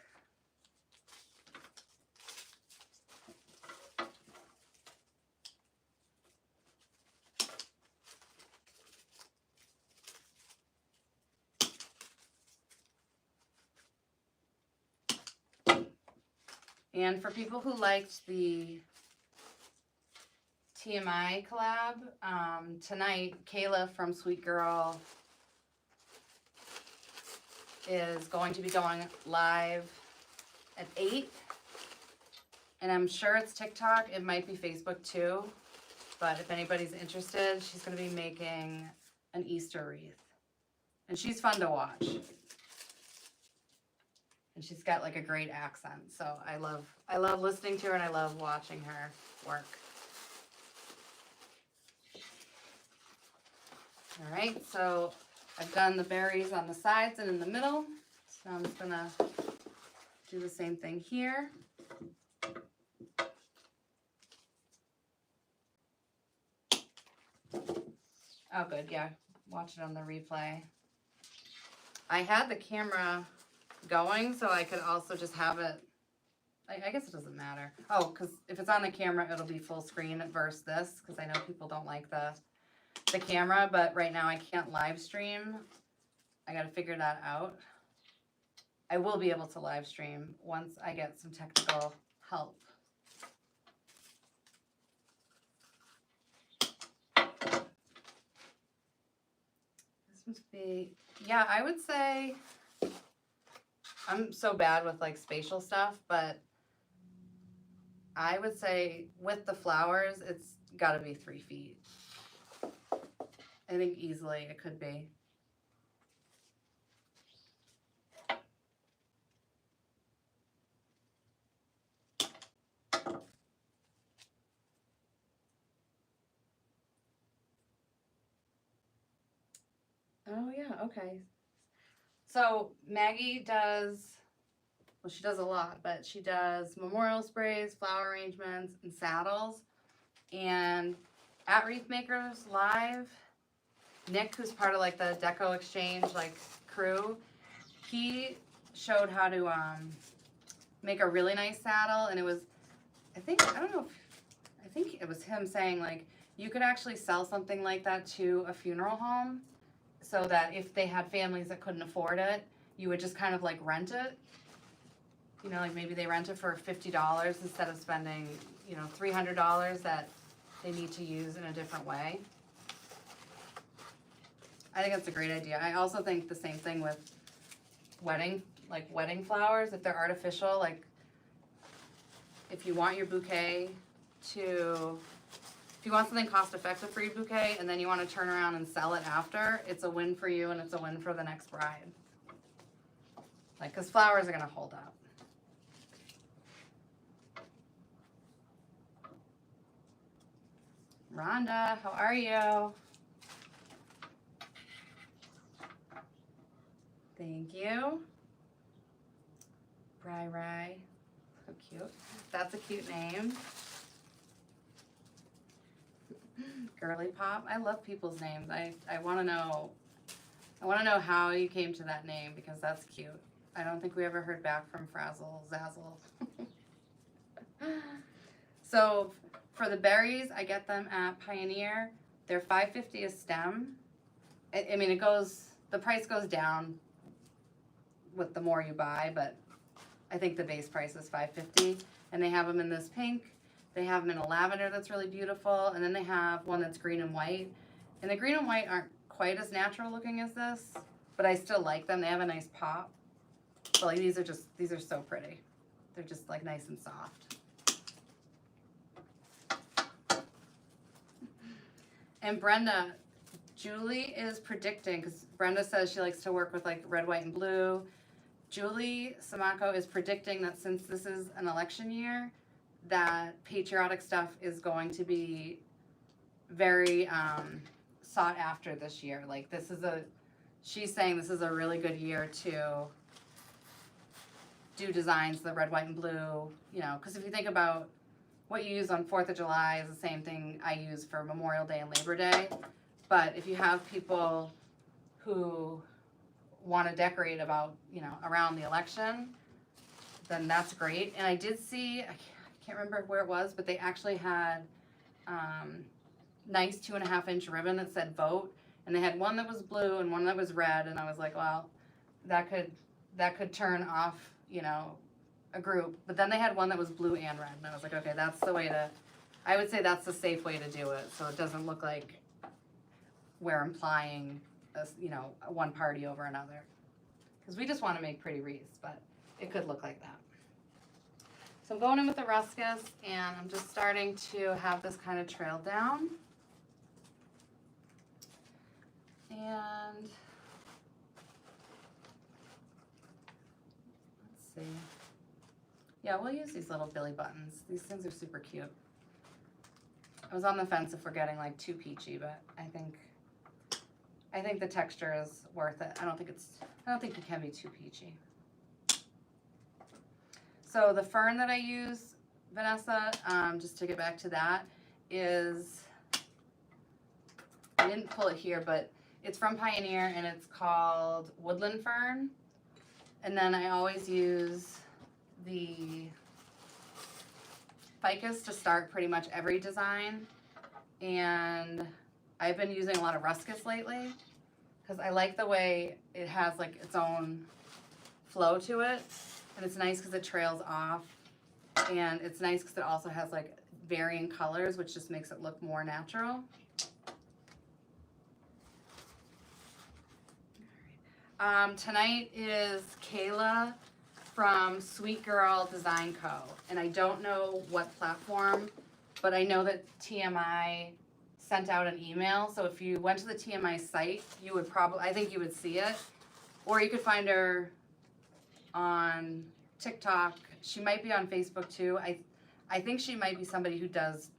And for people who liked the TMI collab, tonight, Kayla from Sweet Girl is going to be going live at 8. And I'm sure it's TikTok. It might be Facebook too. But if anybody's interested, she's going to be making an Easter wreath. And she's fun to watch. And she's got like a great accent. So I love listening to her and I love watching her work. All right, so I've done the berries on the sides and in the middle. So I'm just gonna do the same thing here. Oh, good, yeah, watch it on the replay. I had the camera going so I could also just have it, I guess it doesn't matter. Oh, because if it's on the camera, it'll be full screen versus this, because I know people don't like the camera, but right now I can't live stream. I got to figure that out. I will be able to live stream once I get some technical help. This must be, yeah, I would say, I'm so bad with like spatial stuff, but I would say with the flowers, it's got to be 3 feet. I think easily it could be. Oh yeah, okay. So Maggie does well, she does a lot, but she does memorial sprays, flower arrangements, and saddles. And at Wreath Makers Live, Nick, who's part of like the Deco Exchange like crew, he showed how to make a really nice saddle, and it was, I think it was him saying like you could actually sell something like that to a funeral home, so that if they had families that couldn't afford it, you would just kind of like rent it. You know, like maybe they rent it for $50 instead of spending, you know, $300 that they need to use in a different way. I think that's a great idea. I also think the same thing with wedding flowers. If they're artificial, like if you want your bouquet to, if you want something cost effective for your bouquet and then you want to turn around and sell it after, it's a win for you and it's a win for the next bride. Like, because flowers are going to hold up. Rhonda, how are you? Thank you. Rai. So cute. That's a cute name. Girly Pop. I love people's names. I want to know. I want to know how you came to that name because that's cute. I don't think we ever heard back from Frazzle Zazzle. So for the berries, I get them at Pioneer. They're $5.50 a stem. I mean, the price goes down with the more you buy, but I think the base price is $5.50. And they have them in this pink. They have them in a lavender that's really beautiful. And then they have one that's green and white. And the green and white aren't quite as natural looking as this, but I still like them. They have a nice pop. But like these are so pretty. They're just like nice and soft. And Brenda, Julie is predicting, because Brenda says she likes to work with like red, white, and blue. Julie Samako is predicting that since this is an election year, that patriotic stuff is going to be very sought after this year. Like she's saying this is a really good year to do designs, the red, white, and blue, you know, because if you think about what you use on 4th of July is the same thing I use for Memorial Day and Labor Day. But if you have people who want to decorate about, you know, around the election, then that's great. And I did see, I can't remember where it was, but they actually had nice 2.5-inch ribbon that said vote. And they had one that was blue and one that was red. And I was like, well, that could turn off, you know, a group. But then they had one that was blue and red. And I was like, okay, that's the way to, I would say that's the safe way to do it. So it doesn't look like we're implying, you know, one party over another. Because we just want to make pretty wreaths, but it could look like that. So I'm going in with the ruscus, and I'm just starting to have this kind of trail down. And let's see. Yeah, we'll use these little billy buttons. These things are super cute. I was on the fence if we're getting like too peachy, but I think the texture is worth it. I don't think it can be too peachy. So the fern that I use, Vanessa, just to get back to that, is, I didn't pull it here, but it's from Pioneer and it's called Woodland Fern. And then I always use the ficus to start pretty much every design. And I've been using a lot of ruscus lately because I like the way it has like its own flow to it. And it's nice because it trails off. And it's nice because it also has like varying colors, which just makes it look more natural. Tonight is Kayla from Sweet Girl Design Co. And I don't know what platform, but I know that TMI sent out an email. So if you went to the TMI site, you would probably, I think you would see it. Or you could find her on TikTok. She might be on Facebook too. I think she might be somebody who does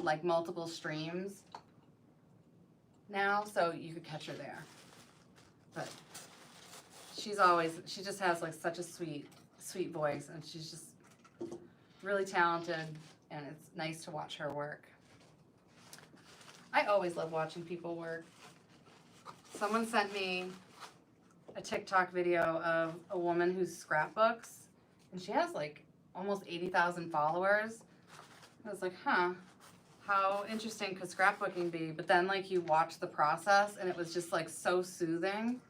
like multiple streams now, so you could catch her there. But she just has like such a sweet sweet voice, and she's just really talented, and it's nice to watch her work. I always love watching people work. Someone sent me a TikTok video of a woman who scrapbooks, and she has like almost 80,000 followers. I was like, huh, how interesting could scrapbooking be? But then like you watch the process, and it was just like so soothing.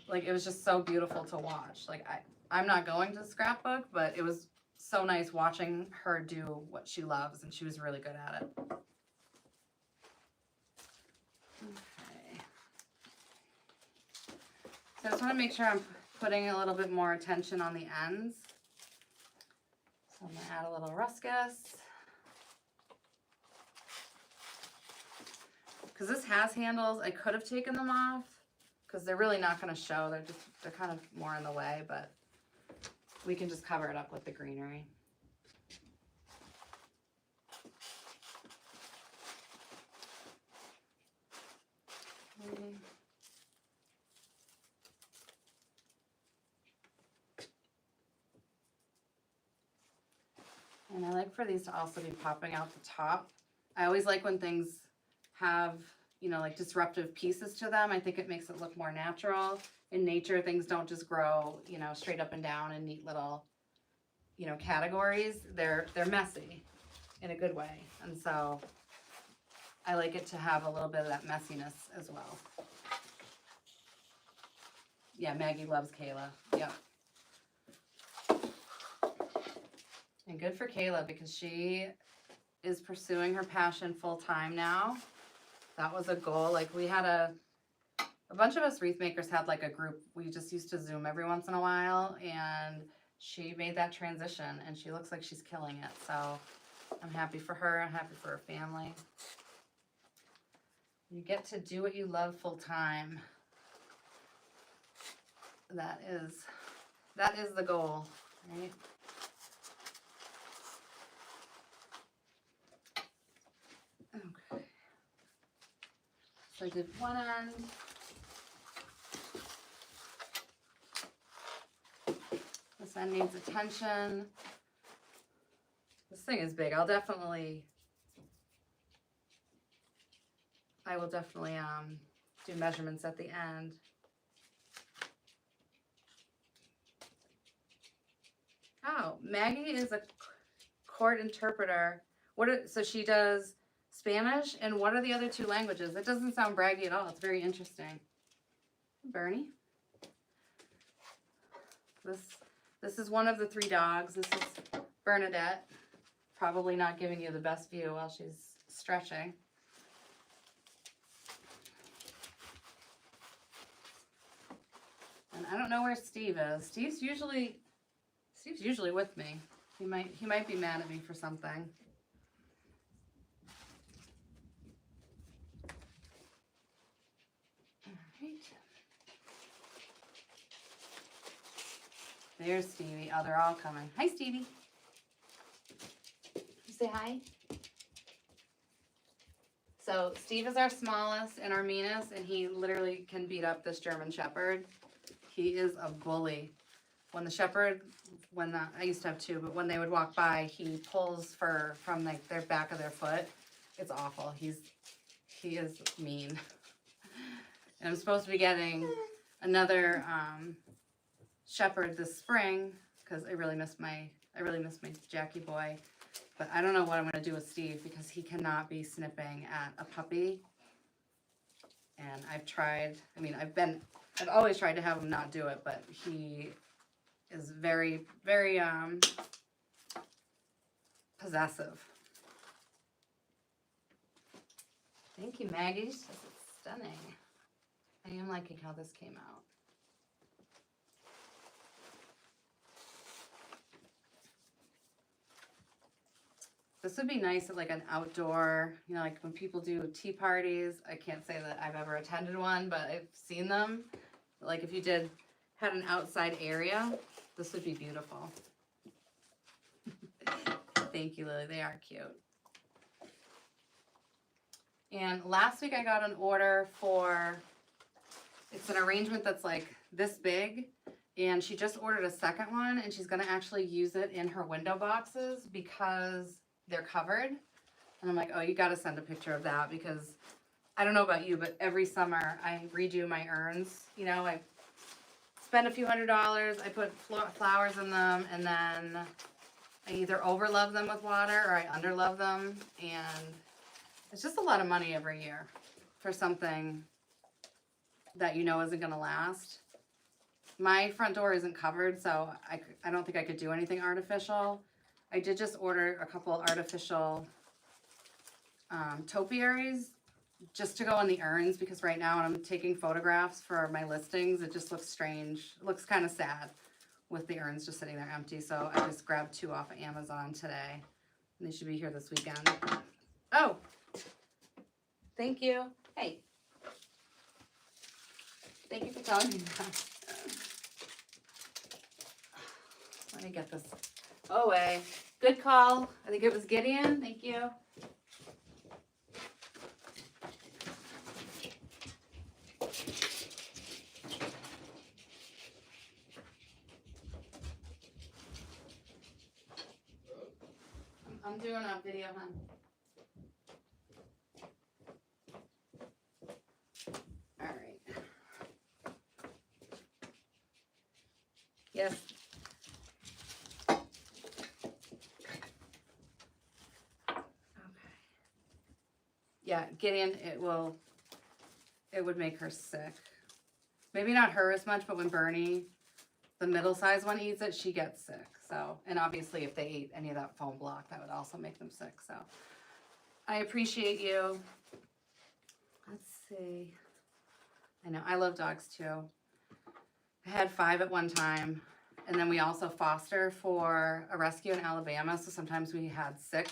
Like it was just so beautiful to watch. Like I'm not going to scrapbook, but it was so nice watching her do what she loves, and she was really good at it. Okay. So I just want to make sure I'm putting a little bit more attention on the ends. So I'm going to add a little ruscus. Because this has handles, I could have taken them off because they're really not going to show. They're kind of more in the way, but we can just cover it up with the greenery. And I like for these to also be popping out the top. I always like when things have, you know, like disruptive pieces to them. I think it makes it look more natural. In nature, things don't just grow, you know, straight up and down in neat little, you know, categories. They're messy in a good way. And so I like it to have a little bit of that messiness as well. Yeah, Maggie loves Kayla. Yep. And good for Kayla because she is pursuing her passion full time now. That was a goal. Like we had a bunch of us wreath makers had like a group. We just used to Zoom every once in a while, and she made that transition, and she looks like she's killing it. So I'm happy for her. I'm happy for her family. You get to do what you love full time. That is the goal, right? Okay. So I did one end. This end needs attention. This thing is big. I will definitely do measurements at the end. Oh, Maggie is a court interpreter. So she does Spanish, and what are the other two languages? It doesn't sound braggy at all. It's very interesting. Bernie. This is one of the three dogs. This is Bernadette. Probably not giving you the best view while she's stretching. And I don't know where Steve is. Steve's usually with me. He might be mad at me for something. All right. There's Stevie. Oh, they're all coming. Hi, Stevie. You say hi. So Steve is our smallest and our meanest, and he literally can beat up this German Shepherd. He is a bully. When the Shepherd, I used to have two, but when they would walk by, he pulls fur from like their back of their foot. It's awful. He is mean. And I'm supposed to be getting another Shepherd this spring because I really miss my Jackie boy. But I don't know what I'm going to do with Steve because he cannot be snipping at a puppy. And I've always tried to have him not do it, but he is very, very possessive. Thank you, Maggie. This is stunning. I am liking how this came out. This would be nice at like an outdoor, you know, like when people do tea parties. I can't say that I've ever attended one, but I've seen them. Like if you had an outside area, this would be beautiful. Thank you, Lily. They are cute. And last week I got an order for, it's an arrangement that's like this big, And she just ordered a second one, and she's going to actually use it in her window boxes because they're covered. And I'm like, oh, you got to send a picture of that, because I don't know about you, but every summer I redo my urns. You know, I spend a few $100s, I put flowers in them, and then I either overlove them with water or I underlove them. And it's just a lot of money every year for something that you know isn't going to last. My front door isn't covered, so I don't think I could do anything artificial. I did just order a couple artificial topiaries just to go in the urns, because right now when I'm taking photographs for my listings, it just looks strange. It looks kind of sad with the urns just sitting there empty. So I just grabbed 2 off of Amazon today. And they should be here this weekend. Oh, thank you. Hey. Thank you for telling me that. Let me get this away. Good call. I think it was Gideon. Thank you. I'm doing a video, hon. All right. Yes. Okay. Yeah, Gideon, it would make her sick. Maybe not her as much, but when Bernie, the middle-sized one, eats it, she gets sick. So, and obviously if they ate any of that foam block, that would also make them sick. So I appreciate you. Let's see. I know, I love dogs too. I had 5 at one time. And then we also foster for a rescue in Alabama. So sometimes we had 6.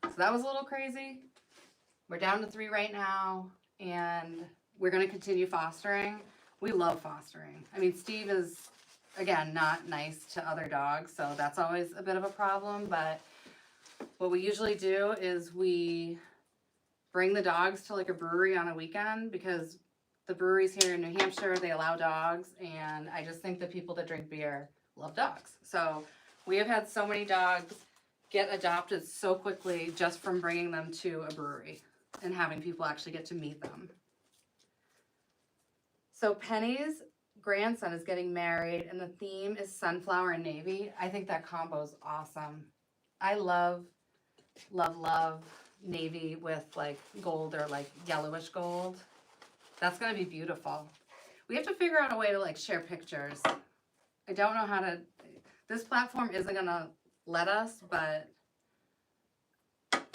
So that was a little crazy. We're down to 3 right now. And we're going to continue fostering. We love fostering. I mean, Steve is, again, not nice to other dogs, so that's always a bit of a problem. But what we usually do is we bring the dogs to like a brewery on a weekend, because the breweries here in New Hampshire, they allow dogs, and I just think that people that drink beer love dogs. So we have had so many dogs get adopted so quickly just from bringing them to a brewery and having people actually get to meet them. So Penny's grandson is getting married, and the theme is sunflower and navy. I think that combo is awesome. I love, love, love navy with like gold or like yellowish gold. That's going to be beautiful. We have to figure out a way to like share pictures. I don't know how to, this platform isn't going to let us, but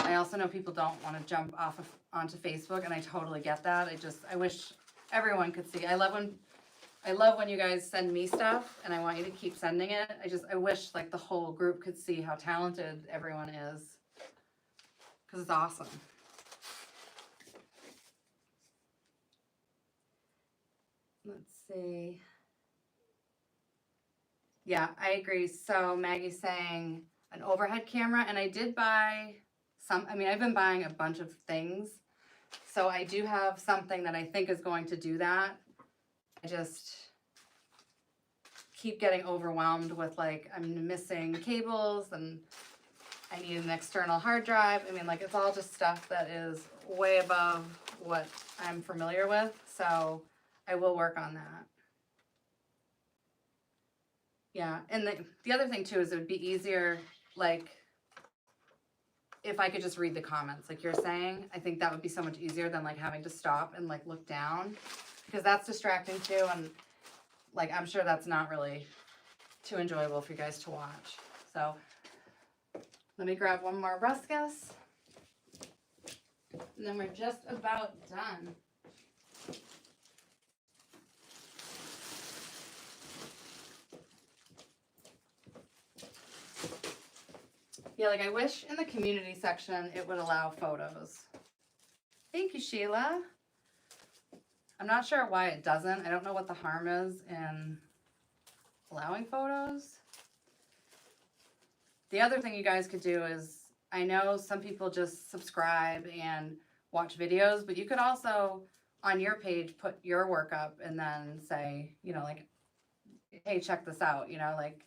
I also know people don't want to jump off onto Facebook, and I totally get that. I wish everyone could see. I love when you guys send me stuff, and I want you to keep sending it. I wish like the whole group could see how talented everyone is, because it's awesome. Let's see. Yeah, I agree. So Maggie's saying an overhead camera, and I did buy some. I mean, I've been buying a bunch of things. So I do have something that I think is going to do that. I just keep getting overwhelmed with like, I'm missing cables and I need an external hard drive. I mean, like, it's all just stuff that is way above what I'm familiar with. So I will work on that. Yeah, and the other thing too is it would be easier, like, if I could just read the comments like you're saying. I think that would be so much easier than like having to stop and like look down, because that's distracting too, and like I'm sure that's not really too enjoyable for you guys to watch. So let me grab one more ruscus, and then we're just about done. Yeah, like I wish in the community section it would allow photos. Thank you, Sheila. I'm not sure why it doesn't. I don't know what the harm is in allowing photos. The other thing you guys could do is, I know some people just subscribe and watch videos, but you could also on your page put your work up and then say, you know, like hey, check this out, you know, like,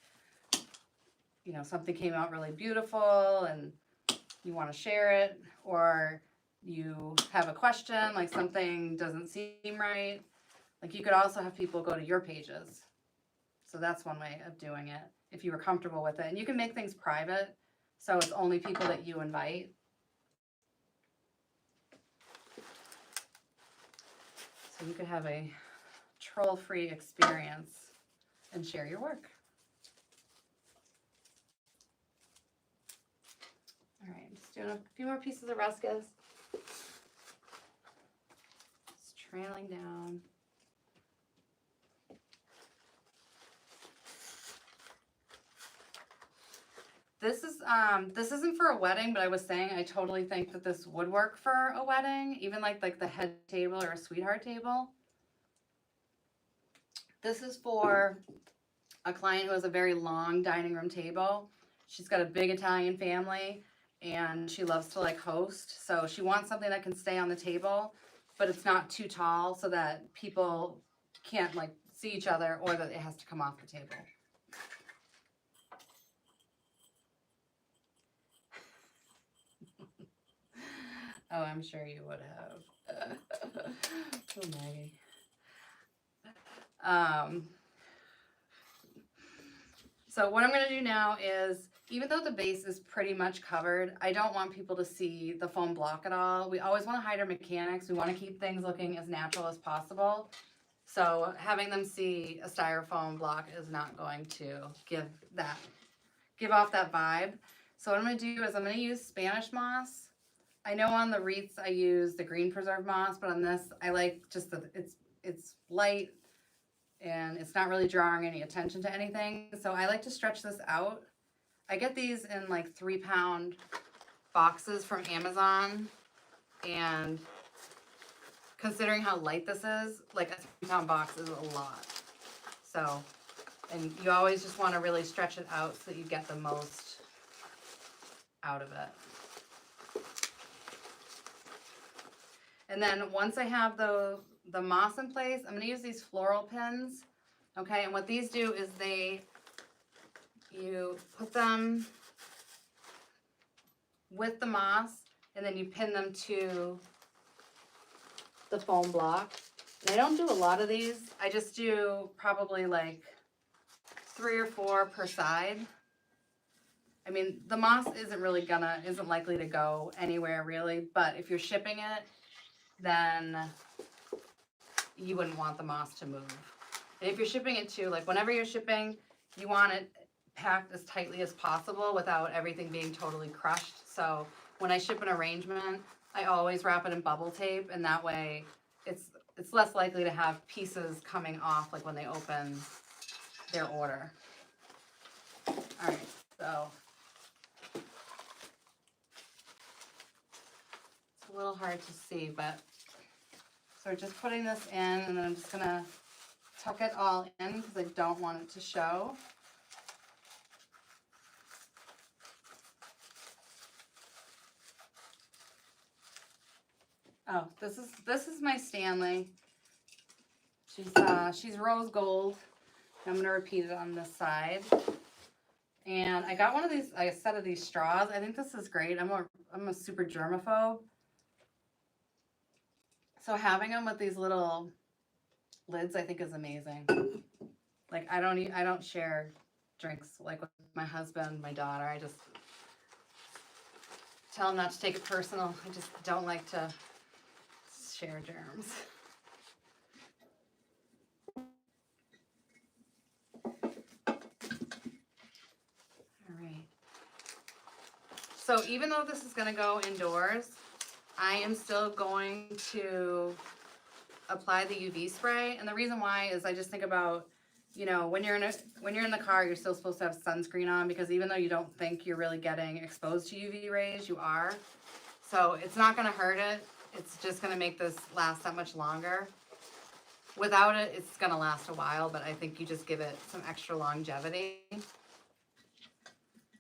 you know, something came out really beautiful and you want to share it, or you have a question, like something doesn't seem right. Like you could also have people go to your pages. So that's one way of doing it if you were comfortable with it. And you can make things private, so it's only people that you invite. So you could have a troll-free experience and share your work. All right, I'm just doing a few more pieces of ruscus. Just trailing down. This isn't for a wedding, but I was saying I totally think that this would work for a wedding, even like the head table or a sweetheart table. This is for a client who has a very long dining room table. She's got a big Italian family and she loves to like host. So she wants something that can stay on the table, but it's not too tall so that people can't like see each other or that it has to come off the table. Oh, I'm sure you would have. Oh, Maggie. So what I'm going to do now is, even though the base is pretty much covered, I don't want people to see the foam block at all. We always want to hide our mechanics. We want to keep things looking as natural as possible. So having them see a styrofoam block is not going to give off that vibe. So what I'm going to do is I'm going to use Spanish moss. I know on the wreaths I use the green preserved moss, but on this I like just it's light and it's not really drawing any attention to anything. So I like to stretch this out. I get these in like 3-pound boxes from Amazon, and considering how light this is, like a 3-pound box is a lot. So, and you always just want to really stretch it out so that you get the most out of it. And then once I have the moss in place, I'm going to use these floral pins. Okay, and what these do is you put them with the moss and then you pin them to the foam block. And I don't do a lot of these. I just do probably like 3 or 4 per side. I mean, the moss isn't likely to go anywhere really, but if you're shipping it, then you wouldn't want the moss to move. And if you're shipping it to, like whenever you're shipping, you want it packed as tightly as possible without everything being totally crushed. So when I ship an arrangement, I always wrap it in bubble tape, and that way it's less likely to have pieces coming off like when they open their order. All right, so it's a little hard to see, but so we're just putting this in, and then I'm just gonna tuck it all in because I don't want it to show. Oh, this is my Stanley. She's rose gold. I'm gonna repeat it on this side. And I got a set of these straws. I think this is great. I'm a super germaphobe. So having them with these little lids, I think is amazing. Like I don't share drinks like with my husband, my daughter. I just tell them not to take it personal. I just don't like to share germs. All right. So even though this is going to go indoors, I am still going to apply the UV spray. And the reason why is I just think about, you know, when you're in the car, you're still supposed to have sunscreen on, because even though you don't think you're really getting exposed to UV rays, you are. So it's not going to hurt it. It's just going to make this last that much longer. Without it, it's going to last a while, but I think you just give it some extra longevity.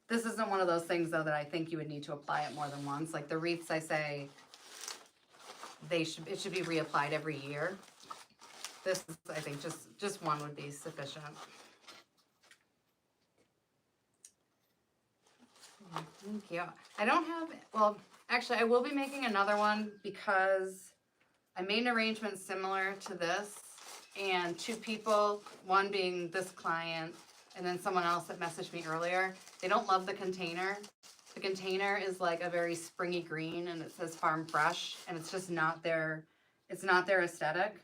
This isn't one of those things, though, that I think you would need to apply it more than once. Like the wreaths, I say it should be reapplied every year. This is, I think, just one would be sufficient. Thank you. I don't have, well, actually I will be making another one because I made an arrangement similar to this, and two people, one being this client and then someone else that messaged me earlier, they don't love the container. The container is like a very springy green and it says farm fresh, and it's just not their, it's not their aesthetic.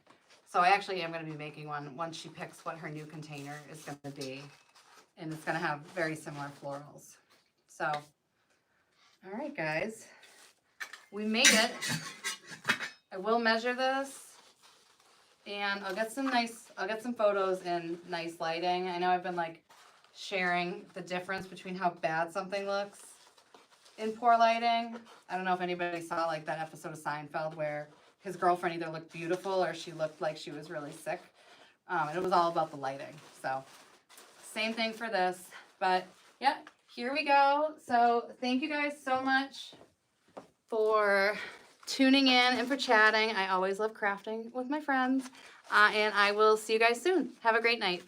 So I actually am going to be making one once she picks what her new container is going to be, and it's going to have very similar florals. So, all right, guys, we made it. I will measure this, and I'll get some photos in nice lighting. I know I've been like sharing the difference between how bad something looks in poor lighting. I don't know if anybody saw like that episode of Seinfeld where his girlfriend either looked beautiful or she looked like she was really sick. And it was all about the lighting. So same thing for this, but yeah, here we go. So thank you guys so much for tuning in and for chatting. I always love crafting with my friends, and I will see you guys soon. Have a great night.